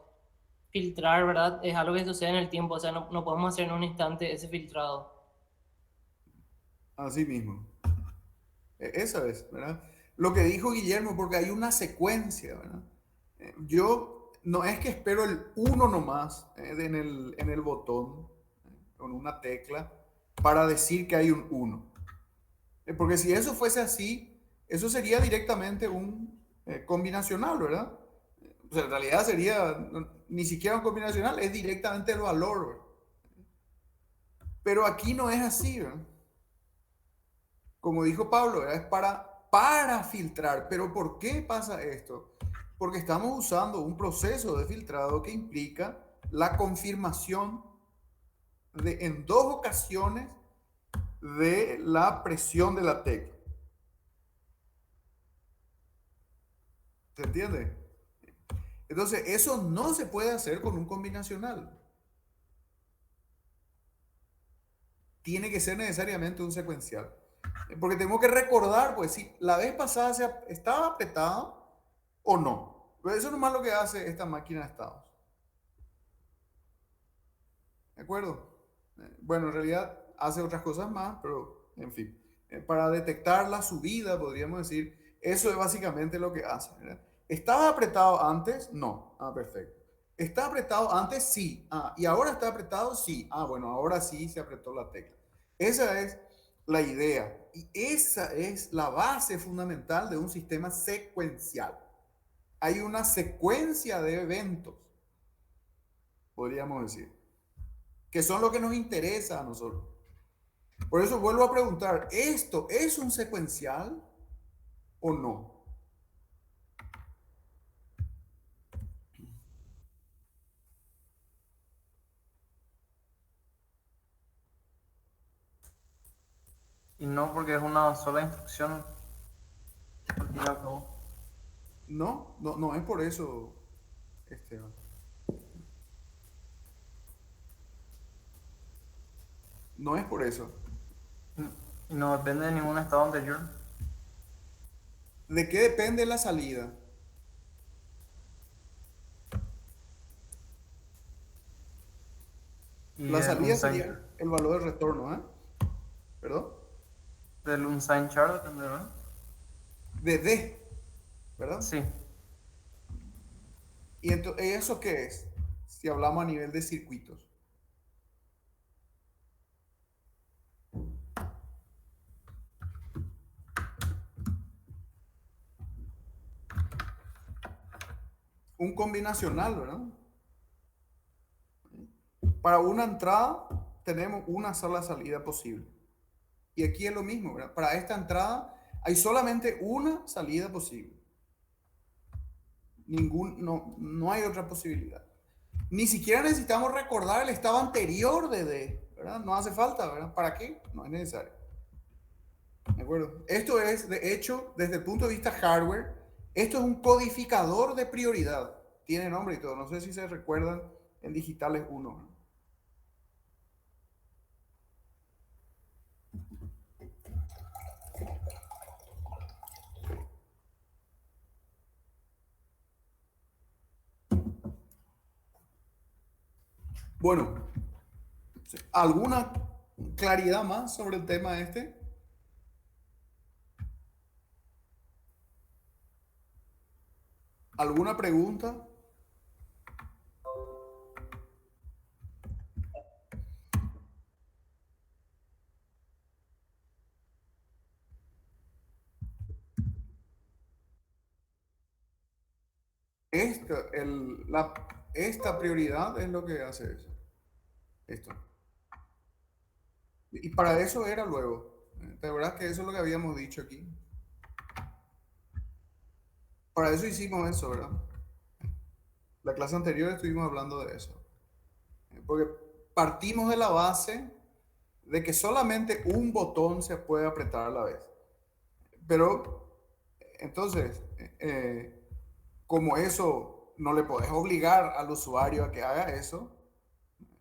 filtrar, ¿verdad? Es algo que sucede en el tiempo, o sea, no podemos hacer en un instante ese filtrado. Así mismo. Esa es, ¿verdad? Lo que dijo Guillermo, porque hay una secuencia, ¿verdad? Yo no es que espero el uno nomás en el botón, con una tecla, para decir que hay un uno. Porque si eso fuese así, eso sería directamente un combinacional, ¿verdad? O sea, en realidad sería ni siquiera un combinacional, es directamente el valor, ¿verdad? Pero aquí no es así, ¿verdad? Como dijo Pablo, ¿verdad? Es para filtrar. Pero ¿por qué pasa esto? Porque estamos usando un proceso de filtrado que implica la confirmación en dos ocasiones de la presión de la tecla. ¿Se entiende? Entonces, eso no se puede hacer con un combinacional. Tiene que ser necesariamente un secuencial. Porque tengo que recordar, pues, si la vez pasada estaba apretado o no. Pero eso nomás lo que hace esta máquina de estados. ¿De acuerdo? Bueno, en realidad hace otras cosas más, pero en fin. Para detectar la subida, podríamos decir, eso es básicamente lo que hace, ¿verdad? ¿Estaba apretado antes? No. Ah, perfecto. ¿Está apretado antes? Sí. Ah, ¿y ahora está apretado? Sí. Ah, bueno, ahora sí se apretó la tecla. Esa es la idea. Y esa es la base fundamental de un sistema secuencial. Hay una secuencia de eventos, podríamos decir, que son lo que nos interesa a nosotros. Por eso vuelvo a preguntar, ¿esto es un secuencial o no? Y no porque es una sola instrucción. Al fin y al cabo. No es por eso, Esteban. No es por eso. Y no depende de ningún estado anterior. ¿De qué depende la salida? Y La del salida unsigned, sería el valor de retorno, ¿eh? ¿Perdón? del unsigned chart depende, ¿verdad? De D, ¿verdad? Sí. ¿Y entonces eso qué es? Si hablamos a nivel de circuitos. Un combinacional, ¿verdad? Para una entrada tenemos una sola salida posible. Y aquí es lo mismo, ¿verdad? Para esta entrada hay solamente una salida posible. No hay otra posibilidad. Ni siquiera necesitamos recordar el estado anterior de D, ¿verdad? No hace falta, ¿verdad? ¿Para qué? No es necesario. ¿De acuerdo? Esto es, de hecho, desde el punto de vista hardware, esto es un codificador de prioridad. Tiene nombre y todo. No sé si se recuerdan en Digitales 1, ¿no? Bueno, ¿alguna claridad más sobre el tema este? ¿Alguna pregunta? Esta, esta prioridad es lo que hace eso. Esto. Y para eso era luego. ¿De verdad que eso es lo que habíamos dicho aquí? Para eso hicimos eso, ¿verdad? La clase anterior estuvimos hablando de eso. Porque partimos de la base de que solamente un botón se puede apretar a la vez. Pero, entonces, como eso no le podés obligar al usuario a que haga eso,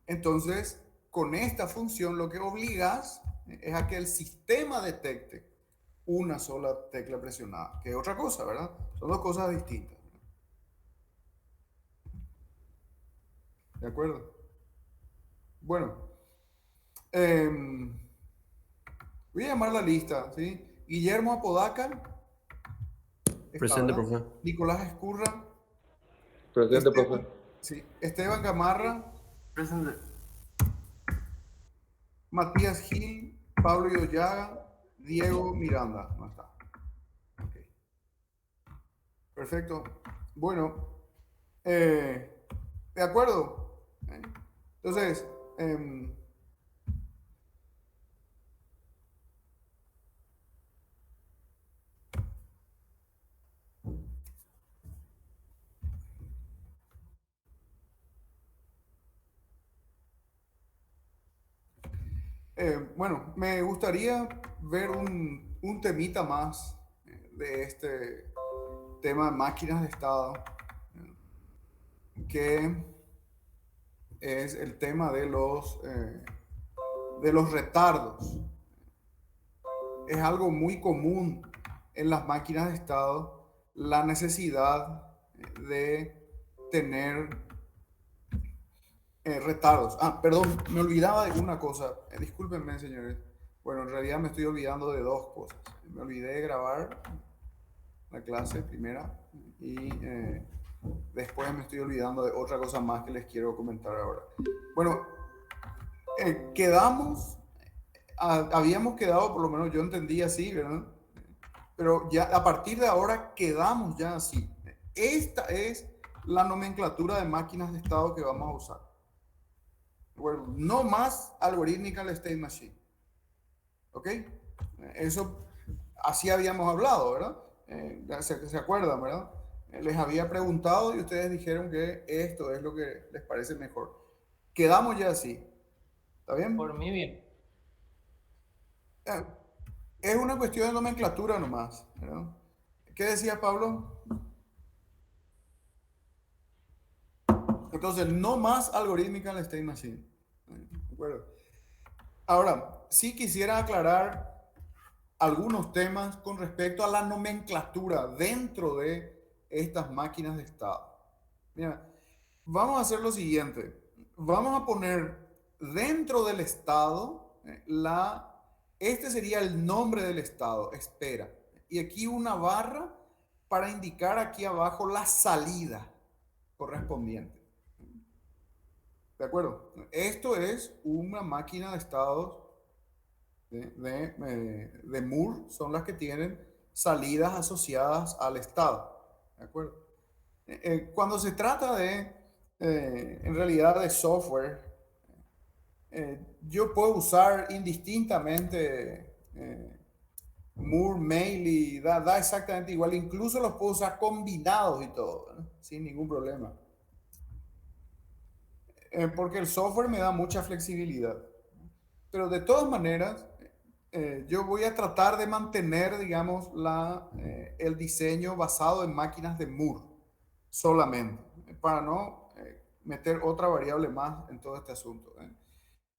entonces con esta función lo que obligas es a que el sistema detecte una sola tecla presionada, que es otra cosa, ¿verdad? Son dos cosas distintas. ¿De acuerdo? Bueno, voy a llamar la lista, ¿sí? Guillermo Apodaca, está, Presente, ¿verdad? profe. Nicolás Escurra, Presente, Esteban, profe. sí, Esteban Gamarra, Presente. Matías Gil, Pablo Yoyaga, Diego Miranda. No está. Ok. Perfecto. Bueno, de acuerdo. Entonces, bueno, me gustaría ver un temita más de este tema de máquinas de estado, que es el tema de los retardos. Es algo muy común en las máquinas de estado la necesidad de tener retardos. Ah, perdón, me olvidaba de una cosa. Discúlpenme, señores. Bueno, en realidad me estoy olvidando de dos cosas. Me olvidé de grabar la clase primera y después me estoy olvidando de otra cosa más que les quiero comentar ahora. Bueno, habíamos quedado, por lo menos yo entendí así, ¿verdad? Pero ya a partir de ahora quedamos ya así. Esta es la nomenclatura de máquinas de estado que vamos a usar. Bueno, no más algorithmical state machine. ¿Ok? Eso así habíamos hablado, ¿verdad? Se acuerdan, ¿verdad? Les había preguntado y ustedes dijeron que esto es lo que les parece mejor. Quedamos ya así. ¿Está bien? Por mí bien. Eh, Es una cuestión de nomenclatura nomás, ¿verdad? ¿Qué decía Pablo? Entonces, no más algorithmical state machine. ¿De acuerdo? Ahora, sí quisiera aclarar algunos temas con respecto a la nomenclatura dentro de estas máquinas de estado. Mira, vamos a hacer lo siguiente. Vamos a poner dentro del estado este sería el nombre del estado, espera. Y aquí una barra para indicar aquí abajo la salida correspondiente. ¿De acuerdo? Esto es una máquina de estados de Moore, son las que tienen salidas asociadas al estado. ¿De acuerdo? Cuando se trata en realidad de software, yo puedo usar indistintamente Moore, Mail y da exactamente igual. Incluso los puedo usar combinados y todo, ¿no? Sin ningún problema. Porque el software me da mucha flexibilidad. Pero de todas maneras, yo voy a tratar de mantener, digamos, el diseño basado en máquinas de Moore solamente, para no meter otra variable más en todo este asunto.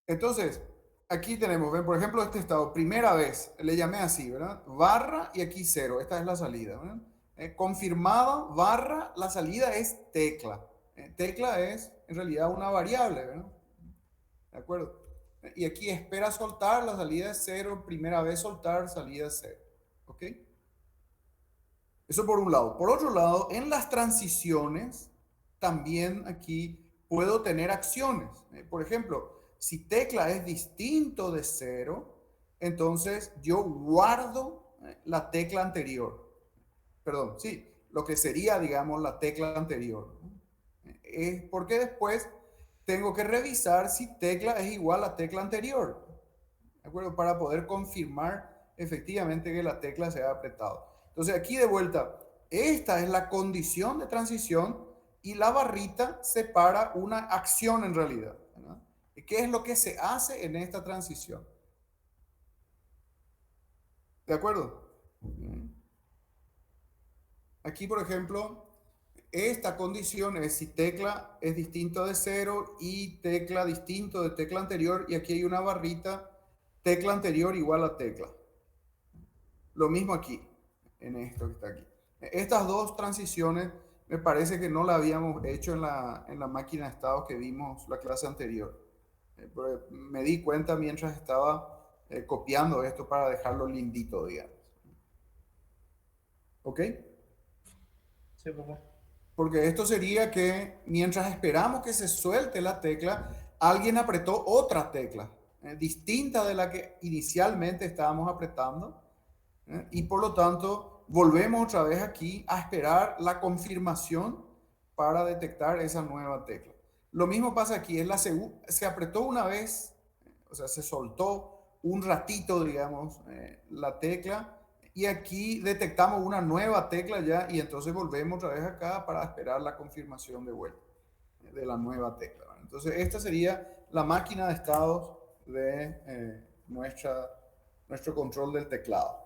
Entonces, aquí tenemos, ven, por ejemplo, este estado, primera vez, le llamé así, ¿verdad? Barra y aquí cero, esta es la salida, ¿verdad? Confirmada, barra, la salida es tecla. Tecla es en realidad una variable, ¿verdad? ¿De acuerdo? Y aquí espera soltar, la salida es cero, primera vez soltar, salida es cero. ¿Ok? Eso por un lado. Por otro lado, en las transiciones, también aquí puedo tener acciones. Por ejemplo, si tecla es distinto de cero, entonces yo guardo la tecla anterior. Perdón, sí, lo que sería, digamos, la tecla anterior. Es porque después tengo que revisar si tecla es igual a tecla anterior, ¿de acuerdo? Para poder confirmar efectivamente que la tecla se ha apretado. Entonces aquí de vuelta, esta es la condición de transición y la barrita separa una acción en realidad, ¿verdad? ¿Qué es lo que se hace en esta transición? ¿De acuerdo? Aquí, por ejemplo, esta condición es si tecla es distinto de cero y tecla distinto de tecla anterior, y aquí hay una barrita, tecla anterior igual a tecla. Lo mismo aquí, en esto que está aquí. Estas dos transiciones me parece que no la habíamos hecho en la máquina de estados que vimos la clase anterior. Me di cuenta mientras estaba copiando esto para dejarlo lindito, digamos. ¿Ok? Sí, profe. Porque esto sería que mientras esperamos que se suelte la tecla, alguien apretó otra tecla, distinta de la que inicialmente estábamos apretando, y por lo tanto volvemos otra vez aquí a esperar la confirmación para detectar esa nueva tecla. Lo mismo pasa aquí, se apretó una vez, o sea, se soltó un ratito, digamos, la tecla, y aquí detectamos una nueva tecla ya, y entonces volvemos otra vez acá para esperar la confirmación de vuelta de la nueva tecla. Entonces, esta sería la máquina de estados de nuestro control del teclado.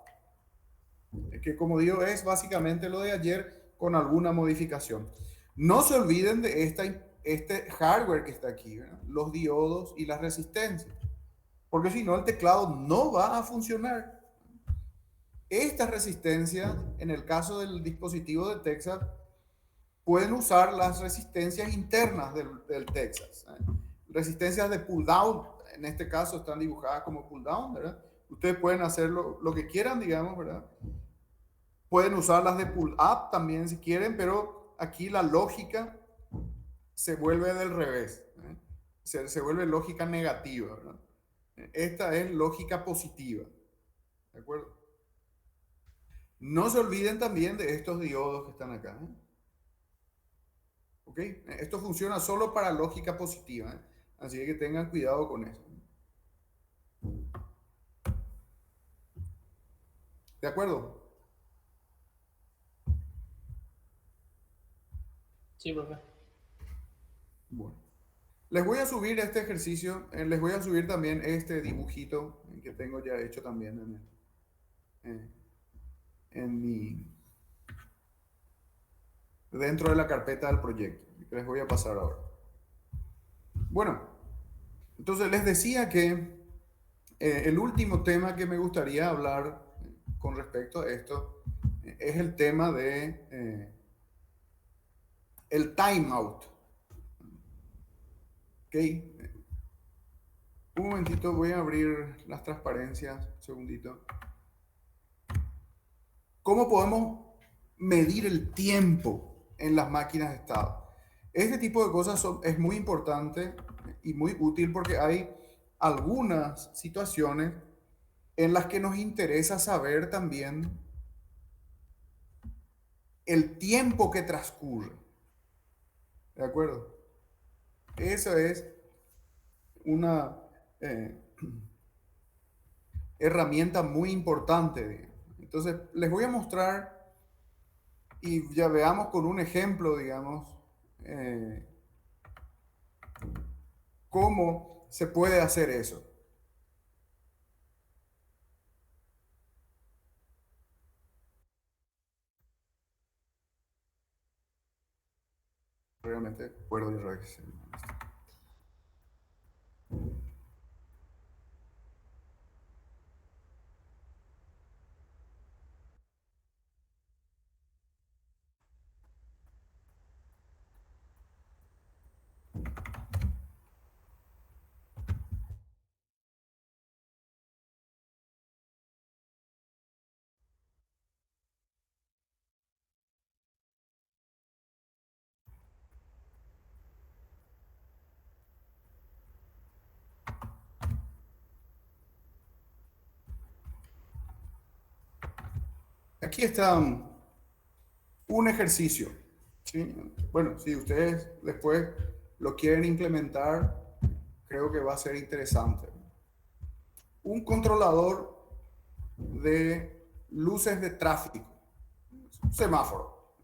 Que como digo, es básicamente lo de ayer con alguna modificación. No se olviden de este hardware que está aquí, ¿verdad? Los diodos y las resistencias, porque si no el teclado no va a funcionar. Estas resistencias, en el caso del dispositivo de Texas, pueden usar las resistencias internas del Texas. Resistencias de pull down, en este caso están dibujadas como pull down, ¿verdad? Ustedes pueden hacer lo que quieran, digamos, ¿verdad? Pueden usar las de pull up también si quieren, pero aquí la lógica se vuelve del revés. Se vuelve lógica negativa, ¿verdad? Esta es lógica positiva. ¿De acuerdo? No se olviden también de estos diodos que están acá. ¿Ok? Esto funciona solo para lógica positiva. Así que tengan cuidado con eso. ¿De acuerdo? Sí, profe. Bueno. Les voy a subir este ejercicio. Les voy a subir también este dibujito que tengo ya hecho también dentro de la carpeta del proyecto, que les voy a pasar ahora. Bueno, entonces les decía que el último tema que me gustaría hablar con respecto a esto es el tema de el timeout. ¿Ok? Un momentito, voy a abrir las transparencias, un segundito. ¿Cómo podemos medir el tiempo en las máquinas de estado? Este tipo de cosas es muy importante y muy útil porque hay algunas situaciones en las que nos interesa saber también el tiempo que transcurre. ¿De acuerdo? Eso es una herramienta muy importante. Entonces, les voy a mostrar y ya veamos con un ejemplo, digamos, cómo se puede hacer eso. Realmente puedo ir revisando. Aquí está un ejercicio. ¿Sí? Bueno, si ustedes después lo quieren implementar, creo que va a ser interesante. Un controlador de luces de tráfico, un semáforo,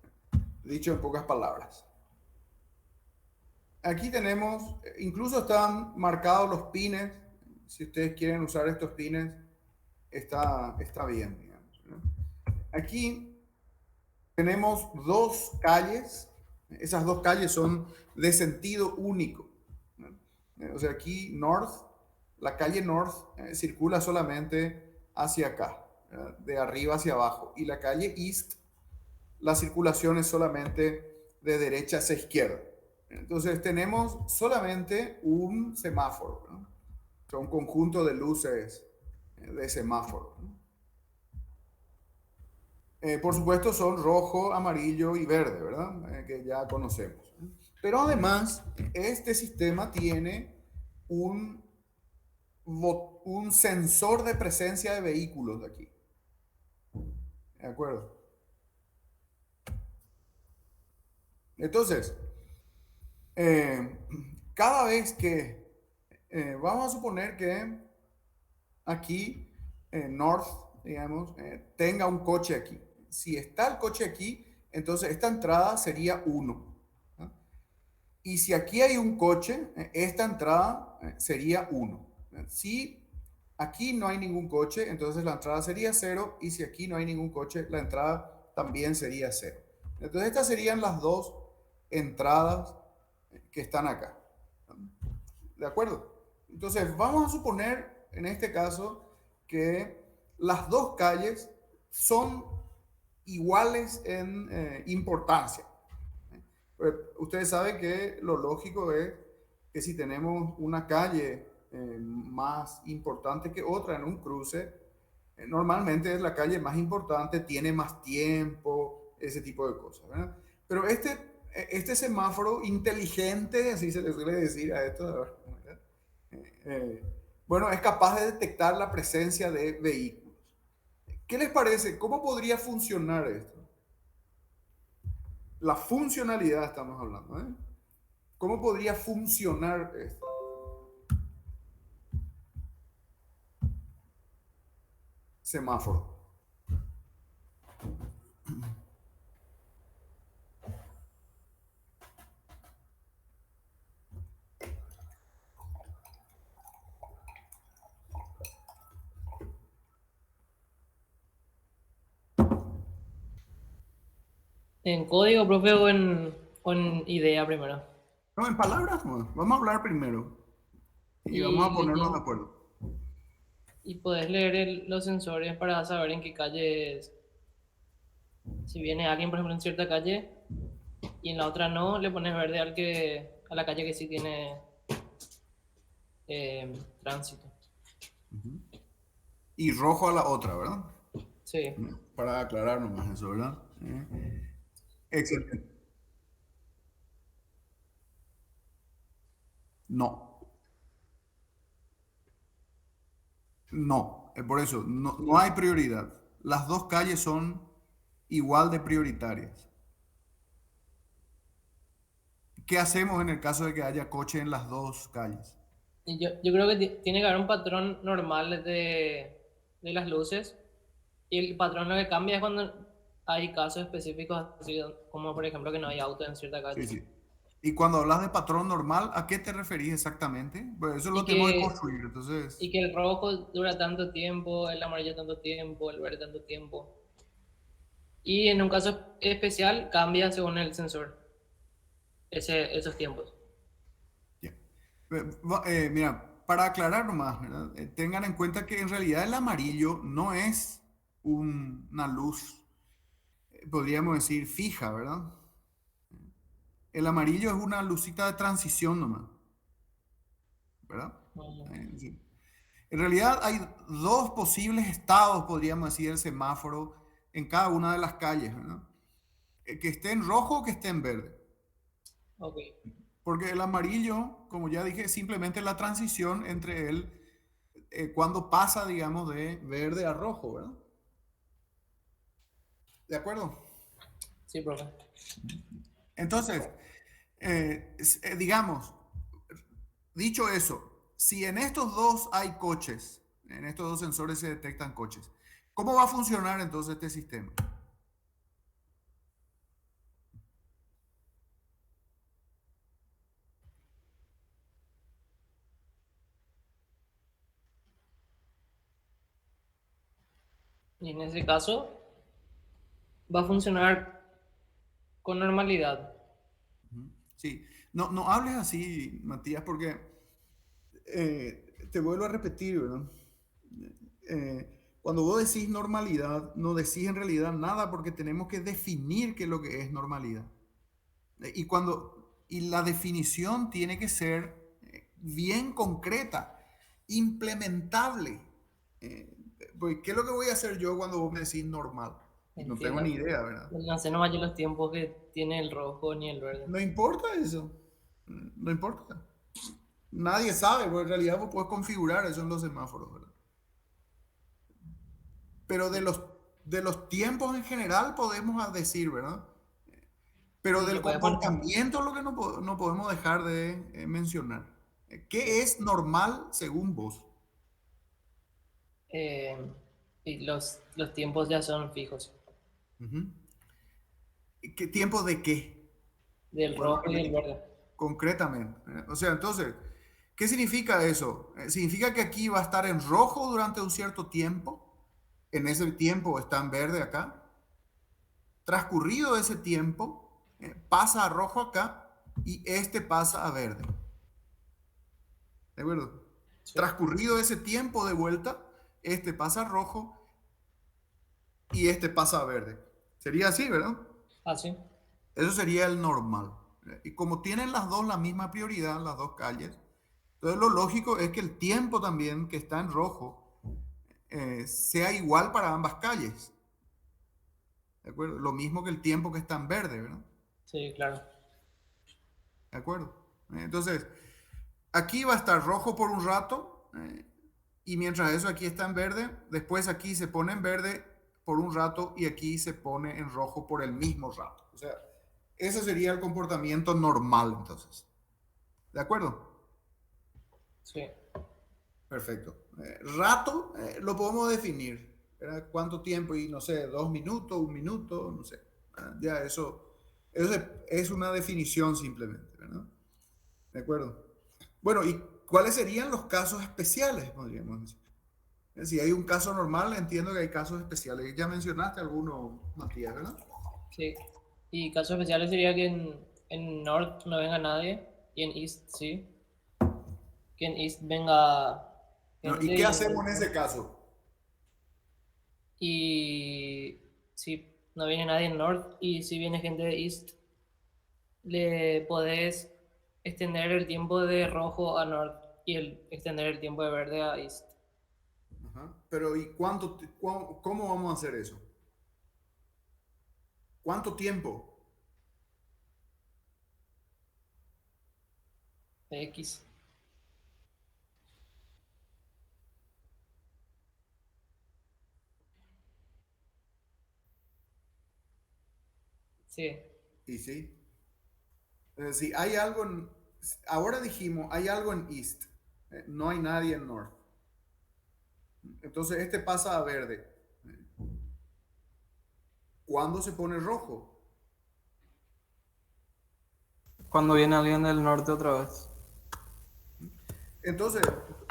dicho en pocas palabras. Aquí tenemos, incluso están marcados los pines. Si ustedes quieren usar estos pines, está bien, digamos, ¿no? Aquí tenemos dos calles. Esas dos calles son de sentido único, ¿no? O sea, aquí North, la calle North circula solamente hacia acá, de arriba hacia abajo. Y la calle East, la circulación es solamente de derecha hacia izquierda. Entonces tenemos solamente un semáforo, ¿no? O sea, un conjunto de luces de semáforo, ¿no? Por supuesto son rojo, amarillo y verde, ¿verdad? Que ya conocemos. Pero además, este sistema tiene un sensor de presencia de vehículos de aquí. ¿De acuerdo? Entonces, cada vez que, vamos a suponer que aquí, North, digamos, tenga un coche aquí. Si está el coche aquí, entonces esta entrada sería 1. ¿No? Y si aquí hay un coche, esta entrada sería 1. Si aquí no hay ningún coche, entonces la entrada sería 0. Y si aquí no hay ningún coche, la entrada también sería 0. Entonces estas serían las dos entradas que están acá. ¿De acuerdo? Entonces vamos a suponer en este caso que las dos calles son iguales en importancia. Ustedes saben que lo lógico es que si tenemos una calle más importante que otra en un cruce, normalmente es la calle más importante, tiene más tiempo, ese tipo de cosas, ¿verdad? Pero este semáforo inteligente, así se le suele decir a esto, bueno, es capaz de detectar la presencia de vehículos. ¿Qué les parece? ¿Cómo podría funcionar esto? La funcionalidad estamos hablando, ¿eh? ¿Cómo podría funcionar esto? Semáforo. ¿En código, profe, o en idea primero? No, en palabras, no. Vamos a hablar primero y vamos a ponernos de acuerdo. y podés leer los sensores para saber en qué calle, si viene alguien, por ejemplo, en cierta calle y en la otra no, le pones verde a la calle que sí tiene tránsito. Y rojo a la otra, ¿verdad? Sí. Para aclarar nomás eso, ¿verdad? Excelente. No, no, por eso, no hay prioridad. Las dos calles son igual de prioritarias. ¿Qué hacemos en el caso de que haya coche en las dos calles? Y yo creo que tiene que haber un patrón normal de las luces. Y el patrón lo que cambia es cuando hay casos específicos, así como por ejemplo que no hay auto en cierta Sí, calle. sí. Y cuando hablas de patrón normal, ¿a qué te referís exactamente? Pues eso Y lo tenemos que que, construir, entonces... y que el rojo dura tanto tiempo, el amarillo tanto tiempo, el verde tanto tiempo. Y en un caso especial cambia según el sensor esos tiempos. Ya. Mira, para aclarar nomás, ¿verdad? Tengan en cuenta que en realidad el amarillo no es una luz, podríamos decir, fija, ¿verdad? El amarillo es una lucita de transición nomás, ¿verdad? Sí. En realidad hay dos posibles estados, podríamos decir, del semáforo en cada una de las calles, ¿verdad? Que esté en rojo o que esté en verde. Ok. Porque el amarillo, como ya dije, es simplemente la transición entre él, cuando pasa, digamos, de verde a rojo, ¿verdad? ¿De acuerdo? Sí, profe. Entonces, digamos, dicho eso, si en estos dos hay coches, en estos dos sensores se detectan coches, ¿cómo va a funcionar entonces este sistema? Y en ese caso va a funcionar con normalidad. Sí, no hables así, Matías, porque te vuelvo a repetir, ¿verdad? Cuando vos decís normalidad, no decís en realidad nada porque tenemos que definir qué es lo que es normalidad. Y la definición tiene que ser bien concreta, implementable. Eh, pues, ¿qué es lo que voy a hacer yo cuando vos me decís normal? Y no tengo Entiendo. ni idea, ¿verdad? No sé nomás yo los tiempos que tiene el rojo ni el verde. No importa eso. No importa. Nadie sabe, porque en realidad vos podés configurar eso en los semáforos, ¿verdad? Pero de los tiempos en general podemos decir, ¿verdad? Pero Sí, del le puedes poner comportamiento lo que no podemos dejar de mencionar. ¿Qué es normal según vos? eh, y los tiempos ya son fijos. Ujú. ¿Qué tiempo de qué? Del Vuelvo a rojo y del repetir. verde. Concretamente. O sea, entonces, ¿qué significa eso? Significa que aquí va a estar en rojo durante un cierto tiempo. En ese tiempo está en verde acá. Transcurrido ese tiempo, pasa a rojo acá y este pasa a verde. ¿De acuerdo? Sí. Transcurrido ese tiempo de vuelta, este pasa a rojo y este pasa a verde. Sería así, ¿verdad? Ah, sí. Eso sería el normal. Y como tienen las dos la misma prioridad, las dos calles, entonces lo lógico es que el tiempo también que está en rojo sea igual para ambas calles. ¿De acuerdo? Lo mismo que el tiempo que está en verde, ¿verdad? Sí, claro. ¿De acuerdo? Entonces, aquí va a estar rojo por un rato y mientras eso aquí está en verde, después aquí se pone en verde por un rato y aquí se pone en rojo por el mismo rato. O sea, ese sería el comportamiento normal entonces. ¿De acuerdo? Sí. Perfecto. Rato lo podemos definir. ¿Verdad? ¿Cuánto tiempo? Y no sé, 2 minutos, 1 minuto, no sé. Ya eso es una definición simplemente, ¿verdad? ¿De acuerdo? Bueno, ¿y cuáles serían los casos especiales, podríamos decir? Si hay un caso normal, entiendo que hay casos especiales. Ya mencionaste alguno, Matías, ¿verdad? Sí. Y casos especiales sería que en North no venga nadie y en East sí. Que en East venga No, ¿y gente qué hacemos en ese caso? y si no viene nadie en North y si viene gente de East, le podés extender el tiempo de rojo a North y extender el tiempo de verde a East. Ajá. Pero ¿y cómo vamos a hacer eso? ¿Cuánto tiempo? X. Sí, Y sí. Si hay algo ahora dijimos, hay algo en East, no hay nadie en North. Entonces este pasa a verde. ¿Cuándo se pone rojo? Cuando viene alguien del norte otra vez. Entonces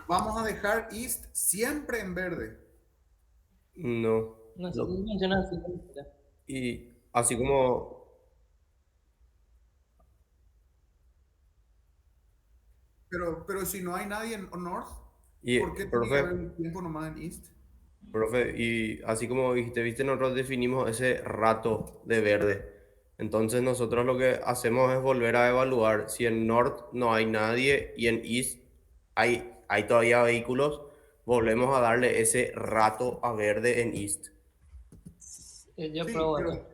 vamos a dejar East siempre en verde. No. no sé Lo- si funciona así. y así como, Pero si no hay nadie en North, y, ¿por qué tiene que profe, haber un tiempo nomás en East? profe, y así como dijiste, viste, nosotros definimos ese rato de verde. Entonces nosotros lo que hacemos es volver a evaluar si en North no hay nadie y en East hay todavía vehículos, volvemos a darle ese rato a verde en East. Yo Sí, pruebo eso. pero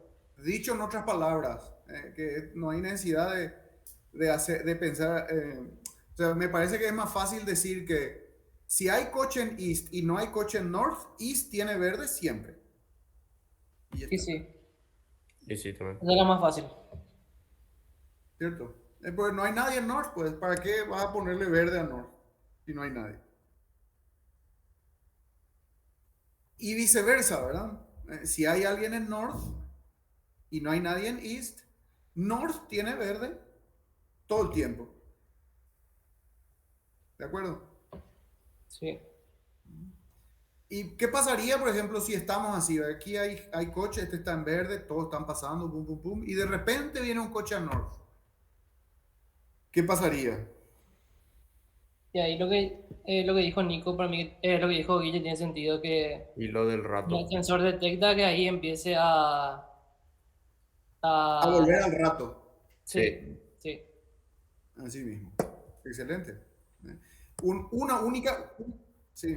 dicho en otras palabras, que no hay necesidad de pensar, o sea, me parece que es más fácil decir que si hay coche en East y no hay coche en North, East tiene verde siempre. Y ya Sí, está, sí. Y sí, también. Eso es lo más fácil. ¿cierto? Pues no hay nadie en North, pues ¿para qué vas a ponerle verde a North si no hay nadie? Y viceversa, ¿verdad? Si hay alguien en North y no hay nadie en East, North tiene verde todo el tiempo. ¿De acuerdo? Sí. ¿Y qué pasaría, por ejemplo, si estamos así? Aquí hay coche, este está en verde, todos están pasando, pum, pum, pum, y de repente viene un coche a North. ¿Qué pasaría? Y ahí lo que dijo Nico, para mí, lo que dijo Guille tiene sentido que Y lo del el rato. sensor detecta que ahí empiece A a volver al rato. sí, Sí. sí. Así mismo. Excelente. Una única. Sí.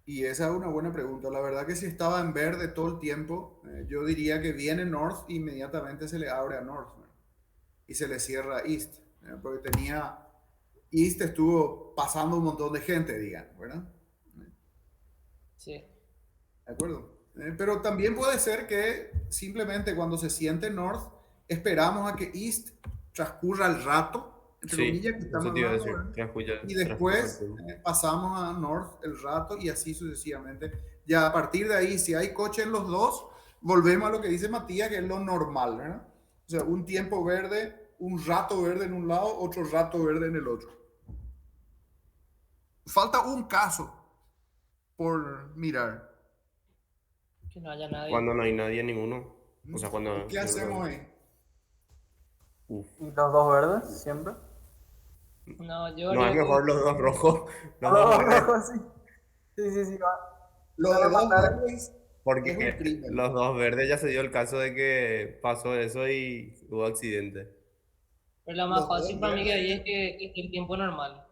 Y esa es una buena pregunta. La verdad que si estaba en verde todo el tiempo, yo diría que viene North e inmediatamente se le abre a North, ¿no? Y se le cierra a East, porque East estuvo pasando un montón de gente, digan, ¿verdad? Sí. ¿De acuerdo? Pero también puede ser que simplemente cuando se siente North, esperamos a que East transcurra el rato, entre Sí, comillas, que eso estamos te iba a hablando, decir. ¿verdad? Y Transcurre el después tiempo. pasamos a North el rato y así sucesivamente. Ya a partir de ahí, si hay coche en los dos, volvemos a lo que dice Matías, que es lo normal, ¿verdad? O sea, un tiempo verde, un rato verde en un lado, otro rato verde en el otro. Falta un caso por mirar. Que no haya nadie. Cuando no hay nadie, ninguno. O sea, ¿Y cuando qué yo hacemos creo. ahí? Uf. ¿Y los dos verdes siempre? No, yo No es haría que mejor los dos rojos, A los los dos dos verdes. rojos, sí. Sí, sí, sí. Lo Van de a dos matar. verdes es un Porque crimen. los dos verdes ya se dio el caso de que pasó eso y hubo accidente. pero lo más Los fácil dos para mí que ahí verdes, es que el tiempo normal.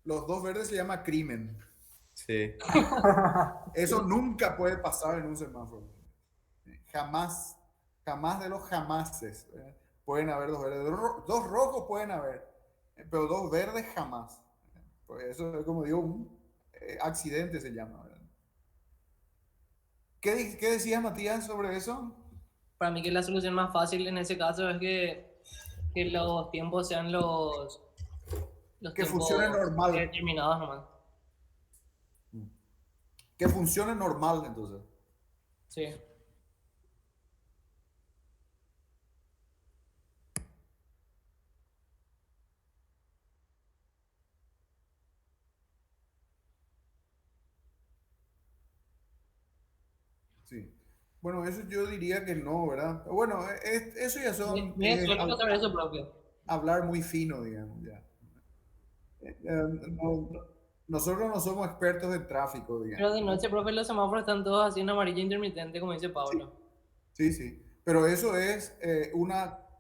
los dos verdes se llama crimen. Sí. Eso nunca puede pasar en un semáforo. Jamás, jamás de los jamases. Pueden haber dos verdes. Dos rojos pueden haber, pero dos verdes jamás. Pues eso es como digo, un accidente se llama, ¿verdad? ¿Qué decías, Matías, sobre eso? Para mí que la solución más fácil en ese caso es que los tiempos sean los Que funcione tiempos normal. determinados nomás. Que funcione normal, entonces. Sí. sí. Bueno, eso yo diría que no, ¿verdad? Bueno, eso ya son Me explico sobre eso propio. hablar muy fino, digamos, ya. Nosotros no somos expertos en tráfico, Pero digamos. de noche, profe, los semáforos están todos así en amarillo intermitente, como dice Sí, Pablo. sí, sí. Pero eso es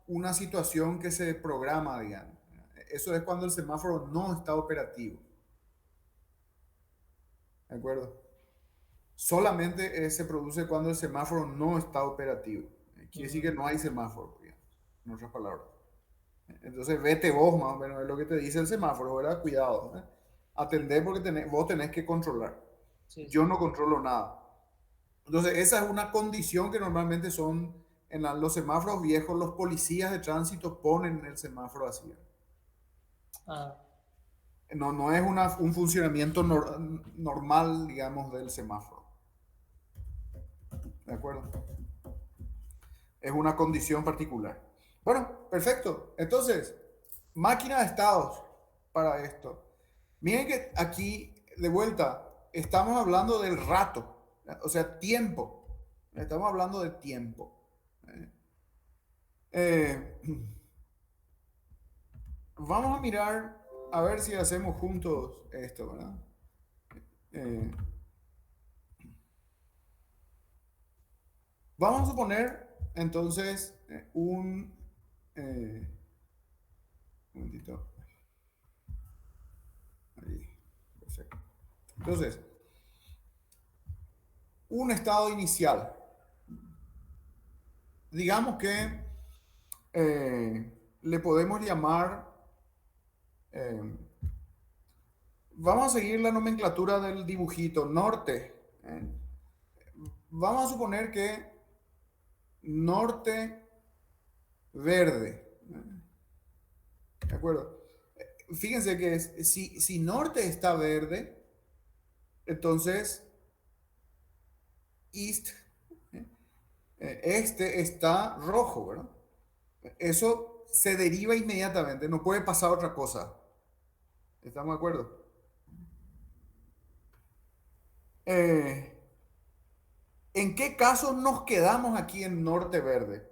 una situación que se programa, digamos. Eso es cuando el semáforo no está operativo. ¿De acuerdo? Solamente se produce cuando el semáforo no está operativo. Quiere decir que no hay semáforo, digamos, en otras palabras. Entonces, vete vos más o menos, es lo que te dice el semáforo, ¿verdad? Cuidado, ¿eh? Atendé porque vos tenés que controlar. Sí, Yo sí. no controlo nada. Entonces, esa es una condición que normalmente son en los semáforos viejos, los policías de tránsito ponen el semáforo así. Ah, No, no es un funcionamiento normal, digamos, del semáforo. ¿De acuerdo? Es una condición particular. Bueno, perfecto. Entonces, máquina de estados para esto. Miren que aquí, de vuelta, estamos hablando del rato, o sea, tiempo. Estamos hablando de tiempo. Eh, vamos a mirar, a ver si hacemos juntos esto, ¿verdad? Eh, vamos a suponer, entonces, un momentito. Ahí, perfecto. Entonces, un estado inicial. Digamos que le podemos llamar, eh, vamos a seguir la nomenclatura del dibujito, norte. ¿Eh? Vamos a suponer que norte verde. ¿De acuerdo? Fíjense que si norte está verde, entonces east, este está rojo, ¿verdad? Eso se deriva inmediatamente, no puede pasar otra cosa. ¿Estamos de acuerdo? Eh, ¿En qué caso nos quedamos aquí en norte verde?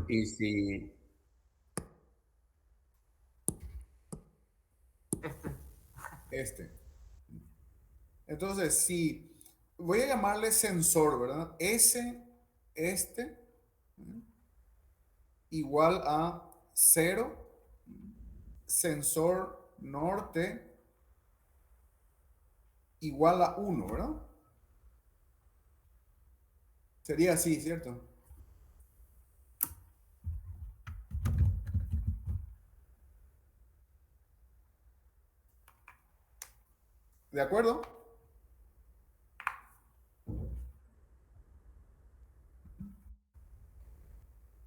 Y si, Este. Este. Entonces, si voy a llamarle sensor, ¿verdad? Este, igual a 0, sensor norte igual a 1, ¿verdad? Sería así, ¿cierto? ¿De acuerdo?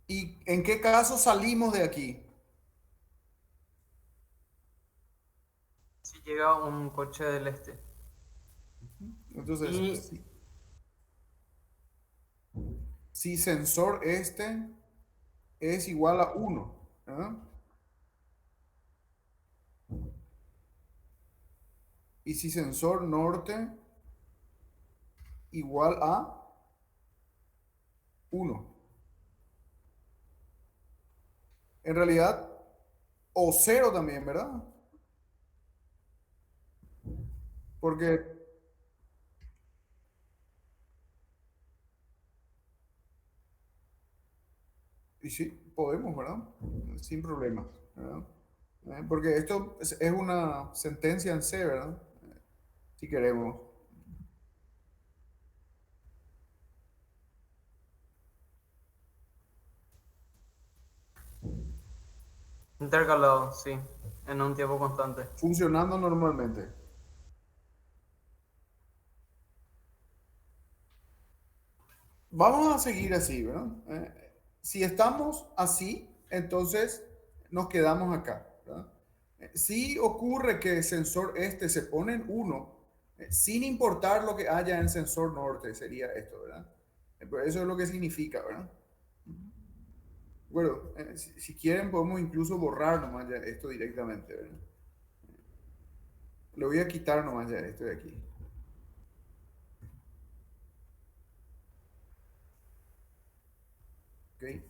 ¿Y en qué caso salimos de aquí? Si llega un coche del este. Entonces, Y si sensor este es igual a 1, ¿verdad? Y si sensor norte igual a 1. En realidad, o 0 también, ¿verdad? Porque, y sí, podemos, ¿verdad? Sin problemas, ¿verdad? Porque esto es una sentencia en C, ¿verdad? Si queremos. intercalado, sí, en un tiempo constante. Funcionando normalmente. Vamos a seguir así, ¿verdad? Si estamos así, entonces nos quedamos acá, ¿verdad? Si ocurre que el sensor este se pone en 1, sin importar lo que haya en sensor norte, sería esto, ¿verdad? Pero eso es lo que significa, ¿verdad? Bueno, si quieren podemos incluso borrar nomás ya esto directamente, ¿verdad? Lo voy a quitar nomás ya esto de aquí. ¿Ok?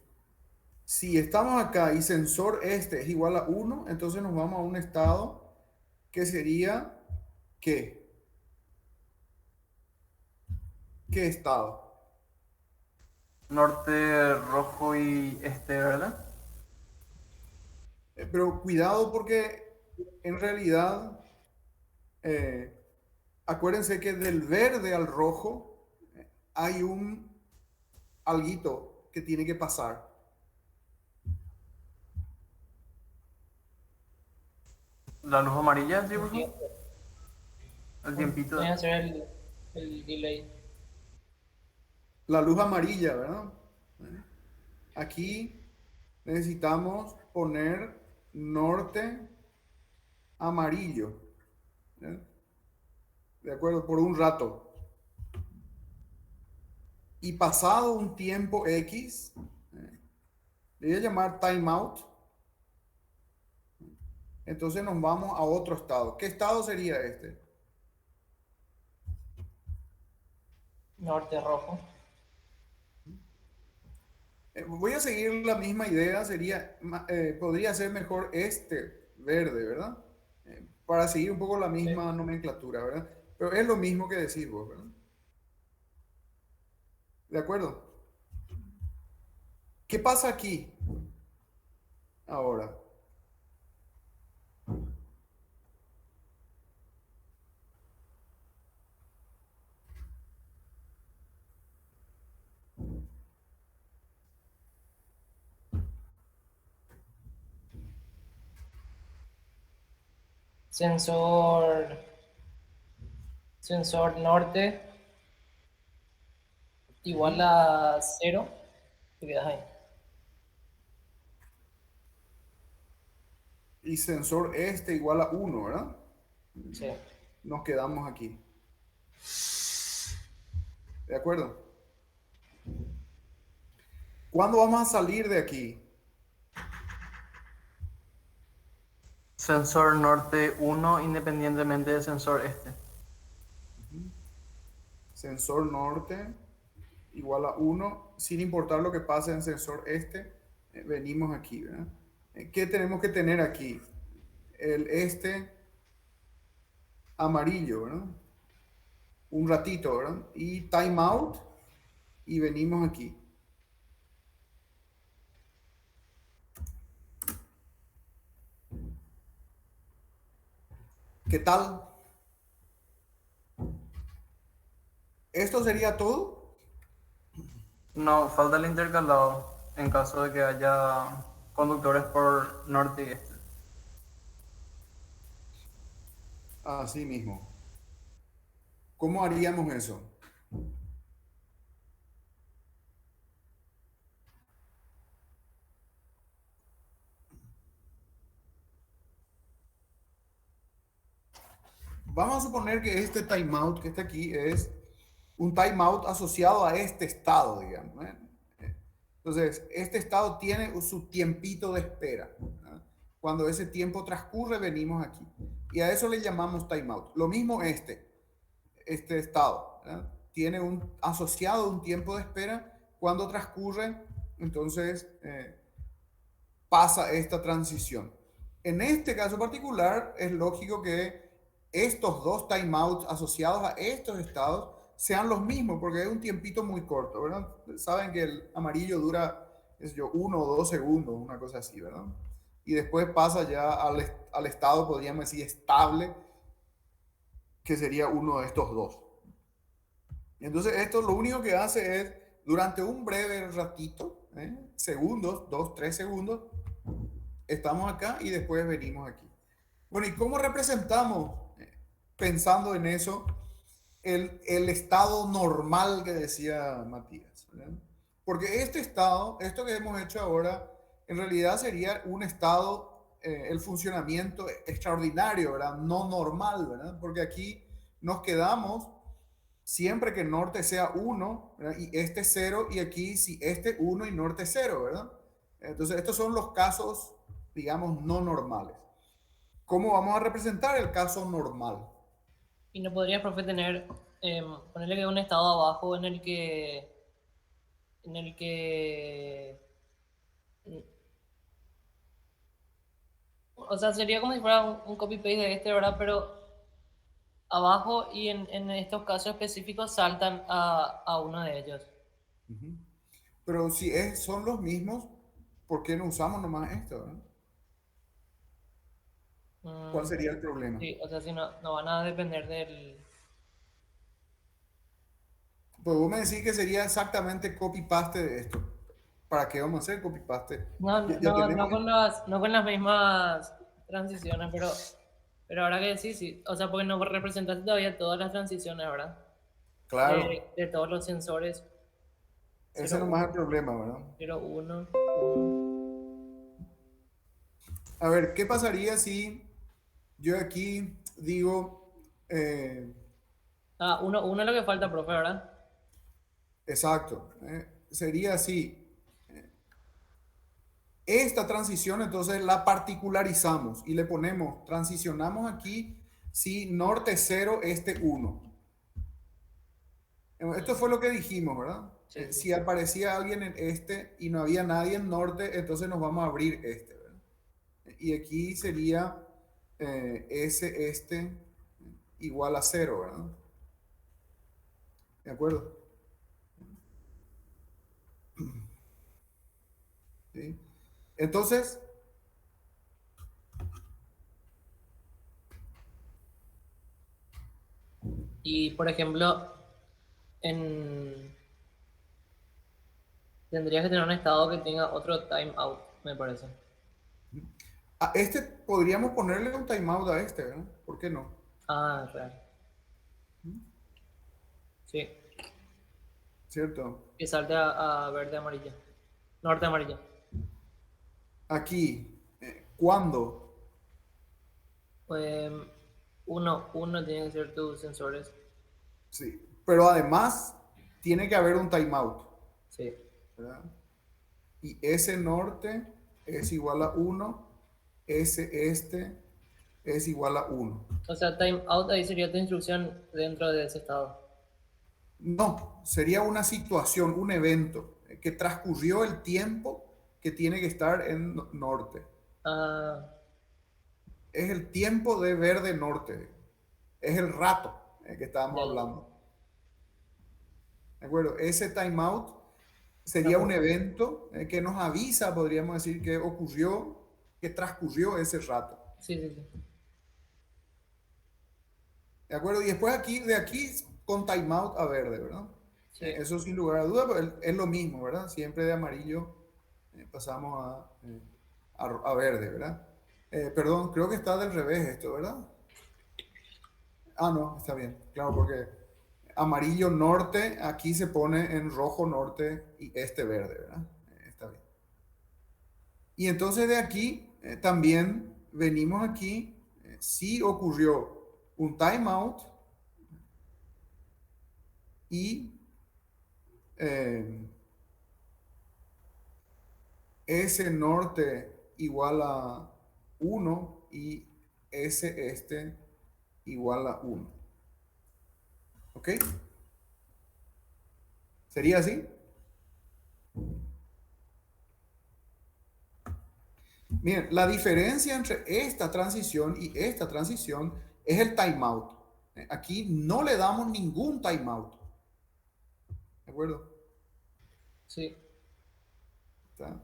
Si estamos acá y sensor este es igual a 1, entonces nos vamos a un estado que sería ¿qué? ¿Qué estado? Norte, rojo y este, ¿verdad? Pero cuidado porque en realidad, eh, acuérdense que del verde al rojo hay un alguito que tiene que pasar. La luz amarilla, sí, Un por favor. tiempo. El tiempito. Voy a hacer el delay. La luz amarilla, ¿verdad? Aquí necesitamos poner norte amarillo. ¿Eh? ¿De acuerdo? Por un rato. Y pasado un tiempo X, le voy a llamar timeout. Entonces nos vamos a otro estado. ¿Qué estado sería este? Norte rojo. Voy a seguir la misma idea. Podría ser mejor este verde, ¿verdad? Para seguir un poco la Sí. misma nomenclatura, ¿verdad? Pero es lo mismo que decís vos, ¿verdad? ¿De acuerdo? ¿Qué pasa aquí ahora? Sensor, sensor norte igual a 0. Te quedas ahí. Y sensor este igual a 1, ¿verdad? Sí. Nos quedamos aquí. ¿De acuerdo? ¿Cuándo vamos a salir de aquí? Sensor norte 1 independientemente del sensor este. Sensor norte igual a 1, sin importar lo que pase en sensor este, venimos aquí, ¿verdad? ¿Qué tenemos que tener aquí? El este amarillo, ¿verdad? Un ratito, ¿verdad? Y timeout y venimos aquí. ¿Qué tal? ¿Esto sería todo? No, falta el intercalado en caso de que haya conductores por norte y este. Así mismo. ¿Cómo haríamos eso? Vamos a suponer que este timeout que está aquí es un timeout asociado a este estado, digamos, ¿eh? Entonces, este estado tiene su tiempito de espera, ¿verdad? Cuando ese tiempo transcurre, venimos aquí. Y a eso le llamamos timeout. Lo mismo este estado, ¿verdad? Tiene un asociado un tiempo de espera. Cuando transcurre, entonces pasa esta transición. En este caso particular, es lógico que estos dos timeouts asociados a estos estados sean los mismos, porque es un tiempito muy corto, ¿verdad? Saben que el amarillo dura, es yo, 1 o 2 segundos, una cosa así, ¿verdad? Y después pasa ya al estado, podríamos decir, estable, que sería uno de estos dos. Y entonces esto lo único que hace es, durante un breve ratito, segundos, 2, 3 segundos, estamos acá y después venimos aquí. Bueno, ¿y cómo representamos, pensando en eso, el estado normal que decía Matías? ¿Verdad? Porque este estado, esto que hemos hecho ahora, en realidad sería un estado, el funcionamiento extraordinario, ¿verdad? No normal, ¿verdad? Porque aquí nos quedamos siempre que norte sea 1, ¿verdad? Y este 0, y aquí si este 1 y norte 0, ¿verdad? Entonces, estos son los casos, digamos, no normales. ¿Cómo vamos a representar el caso normal? Y no podría, profe, tener, ponerle que un estado abajo en el que, o sea, sería como si fuera un copy-paste de este, ¿verdad? Pero abajo y en estos casos específicos saltan a uno de ellos. Ujú. Pero si son los mismos, ¿por qué no usamos nomás esto? ¿Verdad? ¿Cuál Mm, sería el problema? sí, o sea, si no van a depender del... Pues vos me decís que sería exactamente copy-paste de esto. ¿Para qué vamos a hacer copy-paste? No, Ya no, tenemos. no con las mismas transiciones, pero ahora que sí, sí. O sea, porque no representaste todavía todas las transiciones, ¿verdad? Claro, De todos los sensores. ese Cero nomás es uno el problema, ¿verdad? 0, 1, 1. A ver, ¿qué pasaría si yo aquí digo, eh, Ah, 1, 1 es lo que falta, profe, ¿verdad? exacto, sería así, esta transición entonces la particularizamos y le ponemos, transicionamos aquí si norte 0, este 1. Esto fue lo que dijimos, ¿verdad? Sí, sí. Si aparecía alguien en este y no había nadie en norte, entonces nos vamos a abrir este, ¿verdad? Y aquí sería este igual a 0, ¿verdad? ¿De acuerdo? ¿Sí? Entonces, Y, por ejemplo, en... tendrías que tener un estado que tenga otro timeout, me parece. a este podríamos ponerle un timeout a este, ¿verdad? ¿Por qué no? Ah, real. Sí, ¿Cierto? que salte a verde amarillo. Norte amarillo. Aquí, ¿cuándo? Pues, uno tiene que ser tus sensores. Sí. Pero además, tiene que haber un timeout, Sí. ¿verdad? Y ese norte es igual a 1, ese este es igual a 1. O sea, timeout ahí sería tu instrucción dentro de ese estado. No, sería una situación, un evento que transcurrió el tiempo que tiene que estar en norte. Ah, Es el tiempo de verde norte. Es el rato que estábamos ya, ya. hablando. ¿De acuerdo? Ese timeout Está sería un perfecto. evento que nos avisa, podríamos decir, que ocurrió, que transcurrió ese rato. Sí, sí, sí. ¿De acuerdo? Y después aquí, de aquí con timeout a verde, ¿verdad? Sí. Eso sin lugar a duda, pero es lo mismo, ¿verdad? Siempre de amarillo pasamos a verde, ¿verdad? Perdón, creo que está del revés esto, ¿verdad? Ah, no, está bien. Claro, porque amarillo norte, aquí se pone en rojo norte y este verde, ¿verdad? Está bien. Y entonces de aquí también venimos aquí, si ocurrió un timeout y eh, S norte igual a 1 y S este igual a 1. ¿Ok? ¿Sería así? Miren, la diferencia entre esta transición y esta transición es el timeout. Aquí no le damos ningún timeout. ¿De acuerdo? Sí. ¿Está?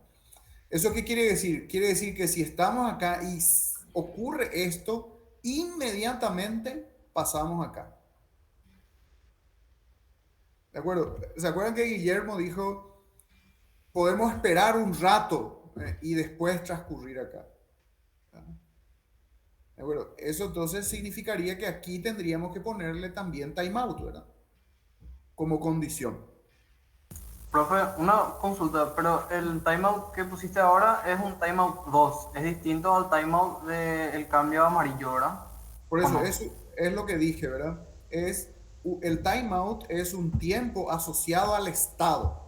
¿Eso qué quiere decir? Quiere decir que si estamos acá y ocurre esto, inmediatamente pasamos acá. ¿De acuerdo? ¿Se acuerdan que Guillermo dijo, podemos esperar un rato y después transcurrir acá? ¿De acuerdo? Eso entonces significaría que aquí tendríamos que ponerle también timeout, ¿verdad? Como condición. Profe, una consulta, pero el timeout que pusiste ahora es un timeout 2, es distinto al timeout del cambio a amarillo, ¿verdad? Por ¿O eso, no? eso es lo que dije, ¿verdad? El timeout es un tiempo asociado al estado.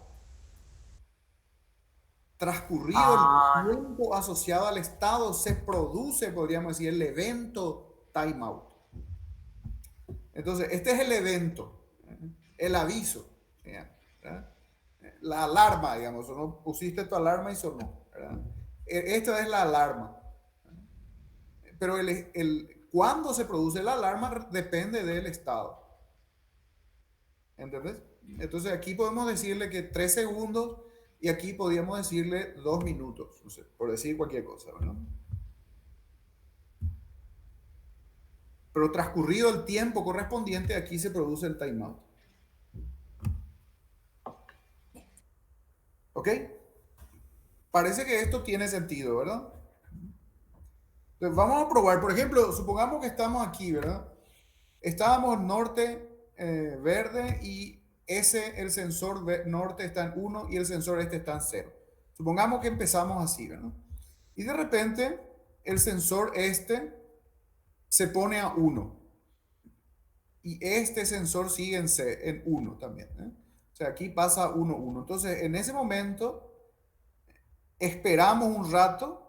transcurrido Ah, el tiempo asociado al estado, se produce, podríamos decir, el evento timeout. Entonces, este es el evento, el aviso, ¿verdad? La alarma, digamos, ¿no? Pusiste tu alarma y sonó, ¿verdad? Esta es la alarma. Pero cuándo se produce la alarma depende del estado. ¿Entendés? Entonces aquí podemos decirle que 3 segundos y aquí podríamos decirle 2 minutos, no sé, por decir cualquier cosa, ¿verdad? Pero transcurrido el tiempo correspondiente, aquí se produce el timeout. ¿Ok? Parece que esto tiene sentido, ¿verdad? Entonces vamos a probar, por ejemplo, supongamos que estamos aquí, ¿verdad? Estábamos norte, verde y el sensor norte está en 1 y el sensor este está en 0. Supongamos que empezamos así, ¿verdad? Y de repente el sensor este se pone a 1 y este sensor sigue en 1 también, ¿eh? O sea, aquí pasa 1, 1. Entonces, en ese momento, esperamos un rato,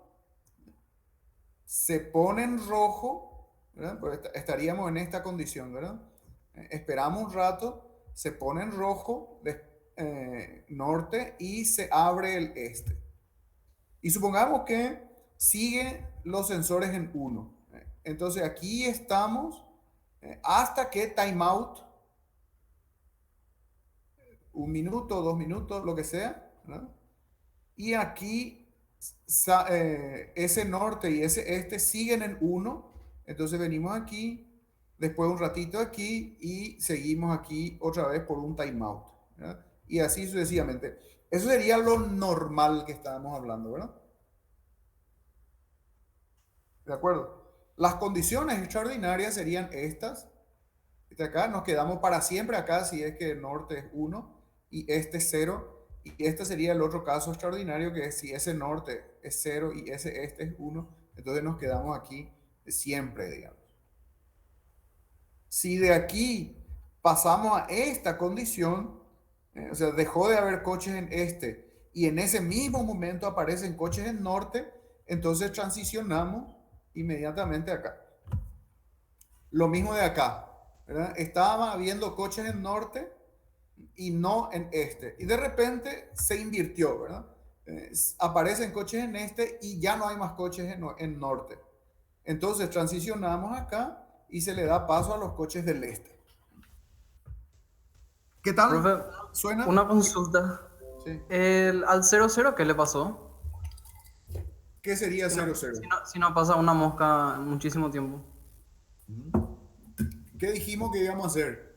se pone en rojo, ¿verdad? Pues estaríamos en esta condición, ¿verdad? Esperamos un rato, se pone en rojo, norte, y se abre el este. Y supongamos que sigue los sensores en 1. Entonces aquí estamos hasta que timeout, 1 minuto, 2 minutos, lo que sea, ¿verdad? Y aquí ese norte y ese este siguen en 1. Entonces venimos aquí, después un ratito aquí y seguimos aquí otra vez por un timeout, ¿verdad? Y así sucesivamente. Eso sería lo normal que estábamos hablando, ¿verdad? ¿De acuerdo? Las condiciones extraordinarias serían estas. Acá nos quedamos para siempre acá si es que el norte es 1 y este es 0. Y este sería el otro caso extraordinario, que es si ese norte es 0 y ese este es 1. Entonces nos quedamos aquí siempre, digamos. Si de aquí pasamos a esta condición, o sea, dejó de haber coches en este y en ese mismo momento aparecen coches en norte, entonces transicionamos inmediatamente acá. Lo mismo de acá, ¿verdad? Estaba habiendo coches en norte y no en este. Y de repente se invirtió, ¿verdad? Aparecen coches en este y ya no hay más coches en norte. Entonces transicionamos acá y se le da paso a los coches del este. ¿Qué tal? profe, ¿Suena? una consulta. Sí. Al 00, ¿qué le pasó? ¿Qué sería Si no, 00? si no pasa una mosca en muchísimo tiempo. ¿Qué dijimos que íbamos a hacer?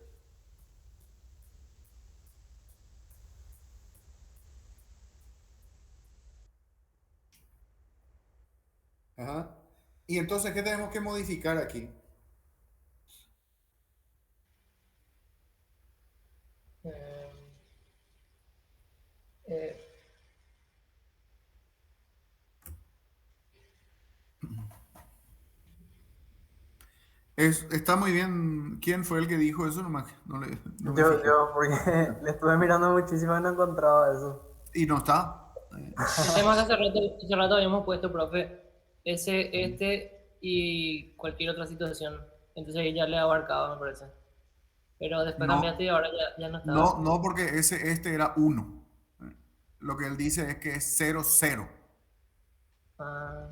Ajá. Y entonces, ¿qué tenemos que modificar aquí? Eh, eh, Está muy bien. ¿Quién fue el que dijo eso? No me fijé. Porque le estuve mirando muchísimo y no encontraba eso. Y no está. el tema que hace rato habíamos puesto, profe, ese, este y cualquier otra situación. Entonces ahí ya le abarcaba, me parece. Pero después No, cambiaste y ahora ya no estaba no, así. no, porque este era 1. Lo que él dice es que es 0, 0. Ah,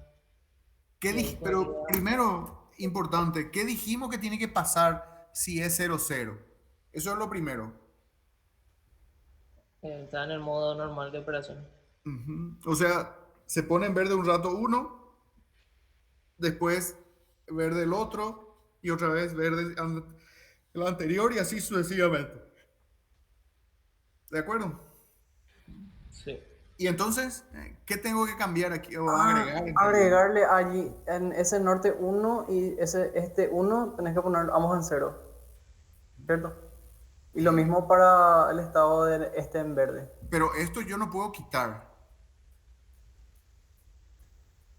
¿Qué y ahí Pero podría, primero, importante, ¿qué dijimos que tiene que pasar si es 0, 0? Eso es lo primero. estar en el modo normal de operación. Ujú. O sea, se pone en verde un rato uno, después verde el otro y otra vez verde el anterior y así sucesivamente. ¿De acuerdo? Sí. Y entonces, ¿qué tengo que cambiar aquí o agregar en realidad? Agregarle allí en ese norte 1 y este 1 tenés que poner ambos en 0, ¿cierto? Y lo mismo para el estado del este en verde. Pero esto yo no puedo quitar.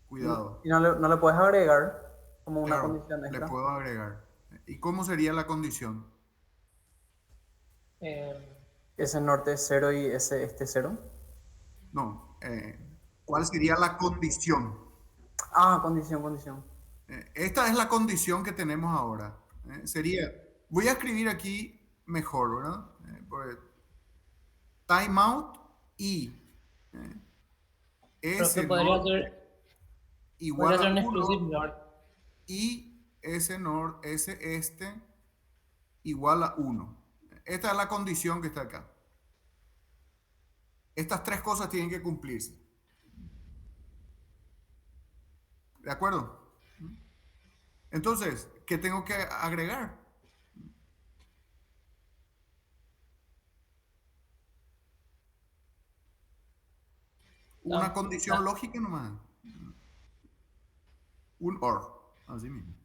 Cuidado. Y no le puedes agregar como una Claro, condición le extra. puedo agregar. ¿Y cómo sería la condición? Eh, Ese norte es 0 y ese este 0. No, ¿Cuál sería la condición? Ah, condición. Esta es la condición que tenemos ahora. Sería, voy a escribir aquí mejor, ¿verdad? Timeout y Profe, S norte igual podría a ser un 1 exclusive NOR. y S norte, S este igual a 1. Esta es la condición que está acá. Estas tres cosas tienen que cumplirse. ¿De acuerdo? Entonces, ¿qué tengo que agregar? Una condición lógica nomás. Un OR, así mismo.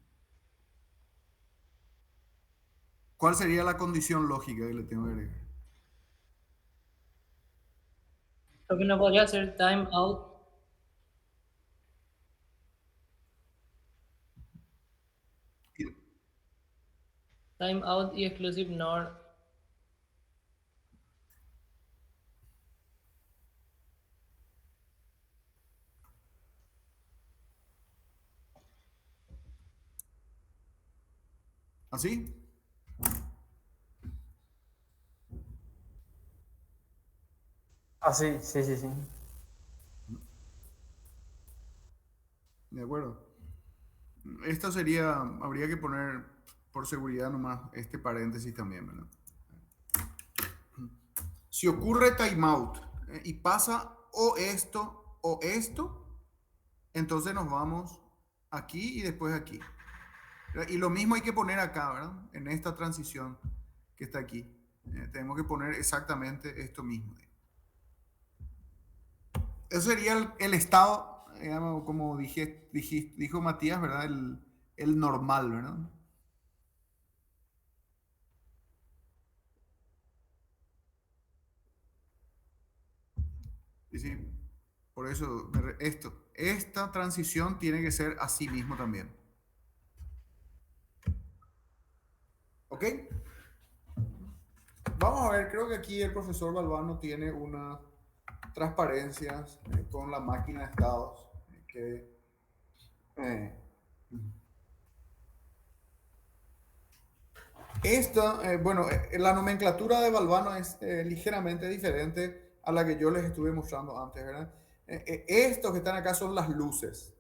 ¿Cuál sería la condición lógica que le tengo que agregar? Creo que no podría ser timeout. Timeout y exclusive NOR. ¿Así? Así, sí. De acuerdo. Esto sería, habría que poner por seguridad nomás este paréntesis también, ¿verdad? Si ocurre timeout y pasa o esto, entonces nos vamos aquí y después aquí. Y lo mismo hay que poner acá, ¿verdad? En esta transición que está aquí. Tenemos que poner exactamente esto mismo. Eso sería el estado, digamos, como dijo Matías, ¿verdad? El normal, ¿verdad? Y sí, por eso esta transición tiene que ser así mismo también. ¿Ok? Vamos a ver, creo que aquí el profesor Balbano tiene unas transparencias con la máquina de estados eh, la nomenclatura de Balbano es ligeramente diferente a la que yo les estuve mostrando antes, ¿verdad? Estos que están acá son las luces,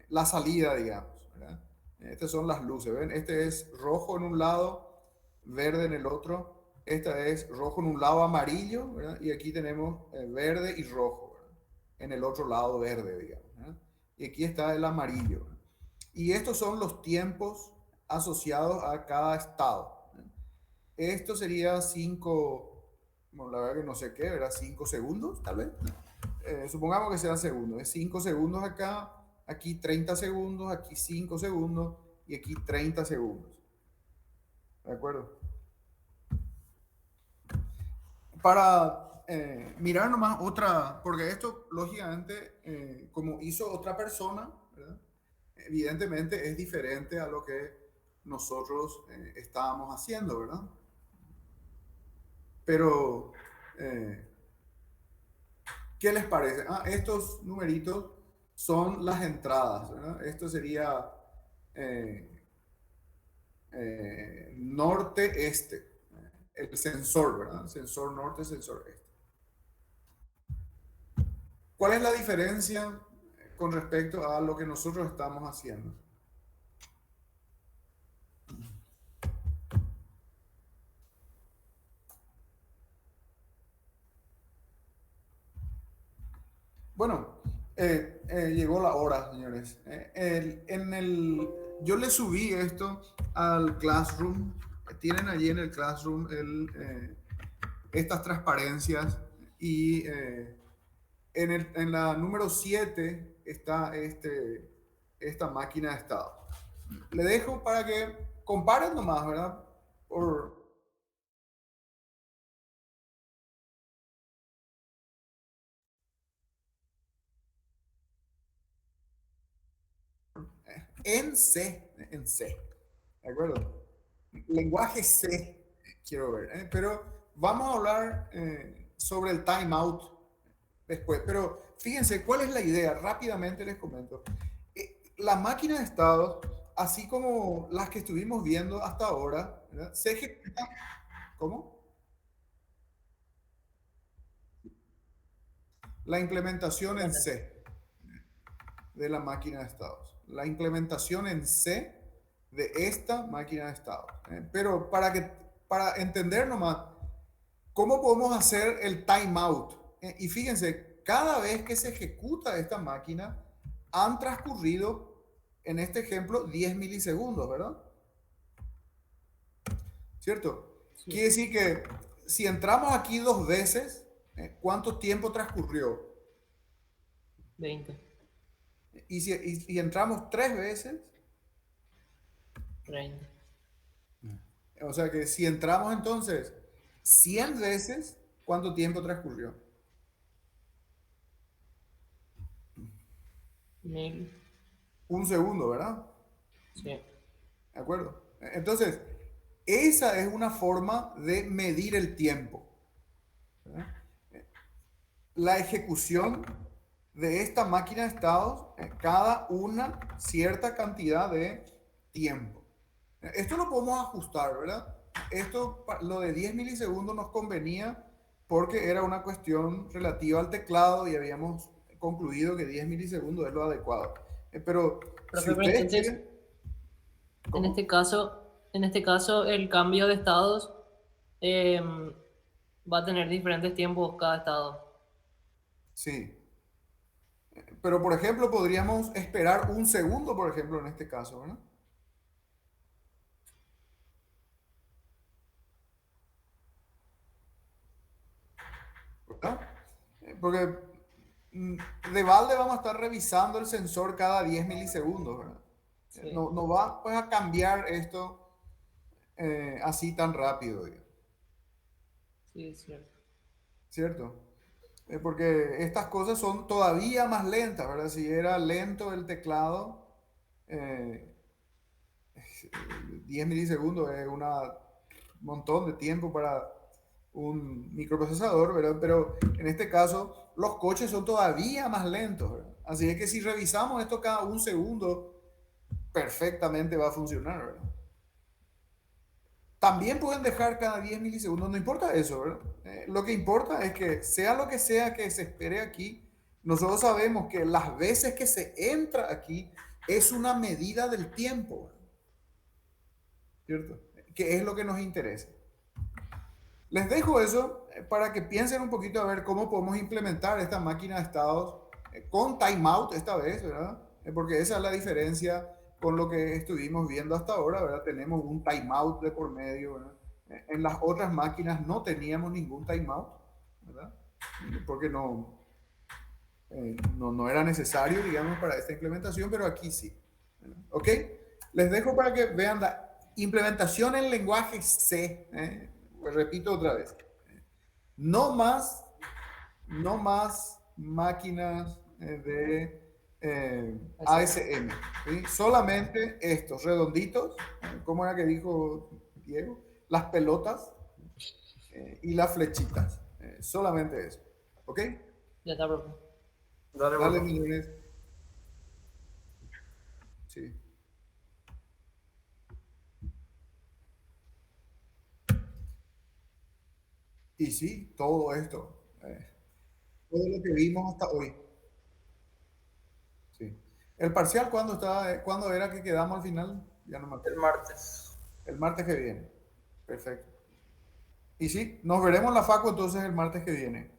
la salida, digamos, ¿verdad? Estas son las luces, ¿ven? Este es rojo en un lado, verde en el otro. Esta es rojo en un lado, amarillo, ¿verdad? Y aquí tenemos verde y rojo, ¿verdad? En el otro lado, verde, digamos, ¿verdad? Y aquí está el amarillo, ¿verdad? Y estos son los tiempos asociados a cada estado, ¿verdad? Esto sería 5, bueno, la verdad que no sé qué, ¿verdad? 5 segundos, tal vez. Supongamos que sean segundos. Es 5 segundos acá, aquí 30 segundos, aquí 5 segundos y aquí 30 segundos. ¿De acuerdo? Para mirar nomás otra, porque esto lógicamente, como hizo otra persona, ¿verdad? Evidentemente es diferente a lo que nosotros estábamos haciendo, ¿verdad? Pero, ¿qué les parece? Estos numeritos son las entradas, ¿verdad? Esto sería norte-este, el sensor, ¿verdad? Sensor norte, sensor este. ¿Cuál es la diferencia con respecto a lo que nosotros estamos haciendo? Bueno, llegó la hora, señores. Yo le subí esto al Classroom. Tienen allí en el Classroom estas transparencias y en la número 7 está esta máquina de estado. Le dejo para que comparen nomás, ¿verdad? En C, ¿de acuerdo? Lenguaje C, quiero ver, ¿eh? Pero vamos a hablar sobre el timeout después. Pero fíjense, ¿cuál es la idea? Rápidamente les comento. La máquina de estados, así como las que estuvimos viendo hasta ahora, ¿verdad? Se ejecuta, ¿cómo? La implementación en C de la máquina de estados. La implementación en C de esta máquina de estados. Pero para entender nomás, ¿cómo podemos hacer el timeout? Y fíjense, cada vez que se ejecuta esta máquina, han transcurrido, en este ejemplo, 10 milisegundos, ¿verdad? ¿Cierto? Sí. Quiere decir que si entramos aquí 2 veces, ¿cuánto tiempo transcurrió? 20, Y entramos 3 veces, 30. o sea que si entramos entonces 100 veces, ¿cuánto tiempo transcurrió? 1000. 1 segundo, ¿verdad? Sí. ¿De acuerdo? Entonces, esa es una forma de medir el tiempo, ¿verdad? La ejecución de esta máquina de estados, cada una cierta cantidad de tiempo. Esto lo podemos ajustar, ¿verdad? Esto, lo de 10 milisegundos nos convenía porque era una cuestión relativa al teclado y habíamos concluido que 10 milisegundos es lo adecuado. Pero si Profe, pero ustedes entonces, quieren... en ¿Cómo? este caso, el cambio de estados va a tener diferentes tiempos cada estado. Sí. Pero, por ejemplo, podríamos esperar 1 segundo, por ejemplo, en este caso, ¿verdad? ¿Verdad? Porque de balde vamos a estar revisando el sensor cada 10 milisegundos, ¿verdad? Sí. No va pues, a cambiar esto así tan rápido, digamos, Sí, es cierto. ¿cierto? Porque estas cosas son todavía más lentas, ¿verdad? Si era lento el teclado, eh, 10 milisegundos es un montón de tiempo para un microprocesador, ¿verdad? Pero en este caso, los coches son todavía más lentos, ¿verdad? Así es que si revisamos esto cada 1 segundo, perfectamente va a funcionar, ¿verdad? También pueden dejar cada 10 milisegundos, no importa eso, ¿verdad? Lo que importa es que sea lo que sea que se espere aquí, nosotros sabemos que las veces que se entra aquí es una medida del tiempo, ¿verdad? ¿Cierto? Que es lo que nos interesa. Les dejo eso para que piensen un poquito a ver cómo podemos implementar esta máquina de estados con timeout esta vez, ¿verdad? Porque esa es la diferencia con lo que estuvimos viendo hasta ahora, ¿verdad? Tenemos un timeout de por medio, ¿verdad? En las otras máquinas no teníamos ningún timeout, ¿verdad? Porque no era necesario, digamos, para esta implementación, pero aquí sí, ¿verdad? ¿Ok? Les dejo para que vean la implementación en lenguaje C, pues repito otra vez. No más máquinas de ASM, ¿sí? Solamente estos redonditos, ¿cómo era que dijo Diego? Las pelotas y las flechitas, solamente eso, ¿ok? Ya está, profe. Dale, Dale, profe. millones. Sí. Y sí, todo esto, todo lo que vimos hasta hoy. Sí. ¿El parcial cuándo era que quedamos al final? Ya no me El acuerdo. martes. El martes que viene. Perfecto. Y sí, nos veremos en la FACU entonces el martes que viene.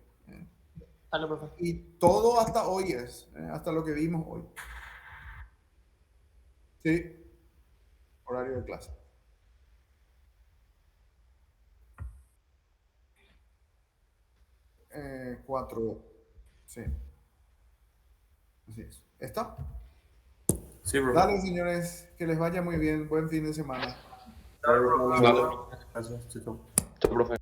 Dale, profe. Y todo hasta hoy hasta lo que vimos hoy. Sí, horario de clase. 4. Sí, así es. ¿Está? Sí, bro. Dale, señores, que les vaya muy bien. Buen fin de semana. Dale, profe. Dale. Gracias, chicos. Profe.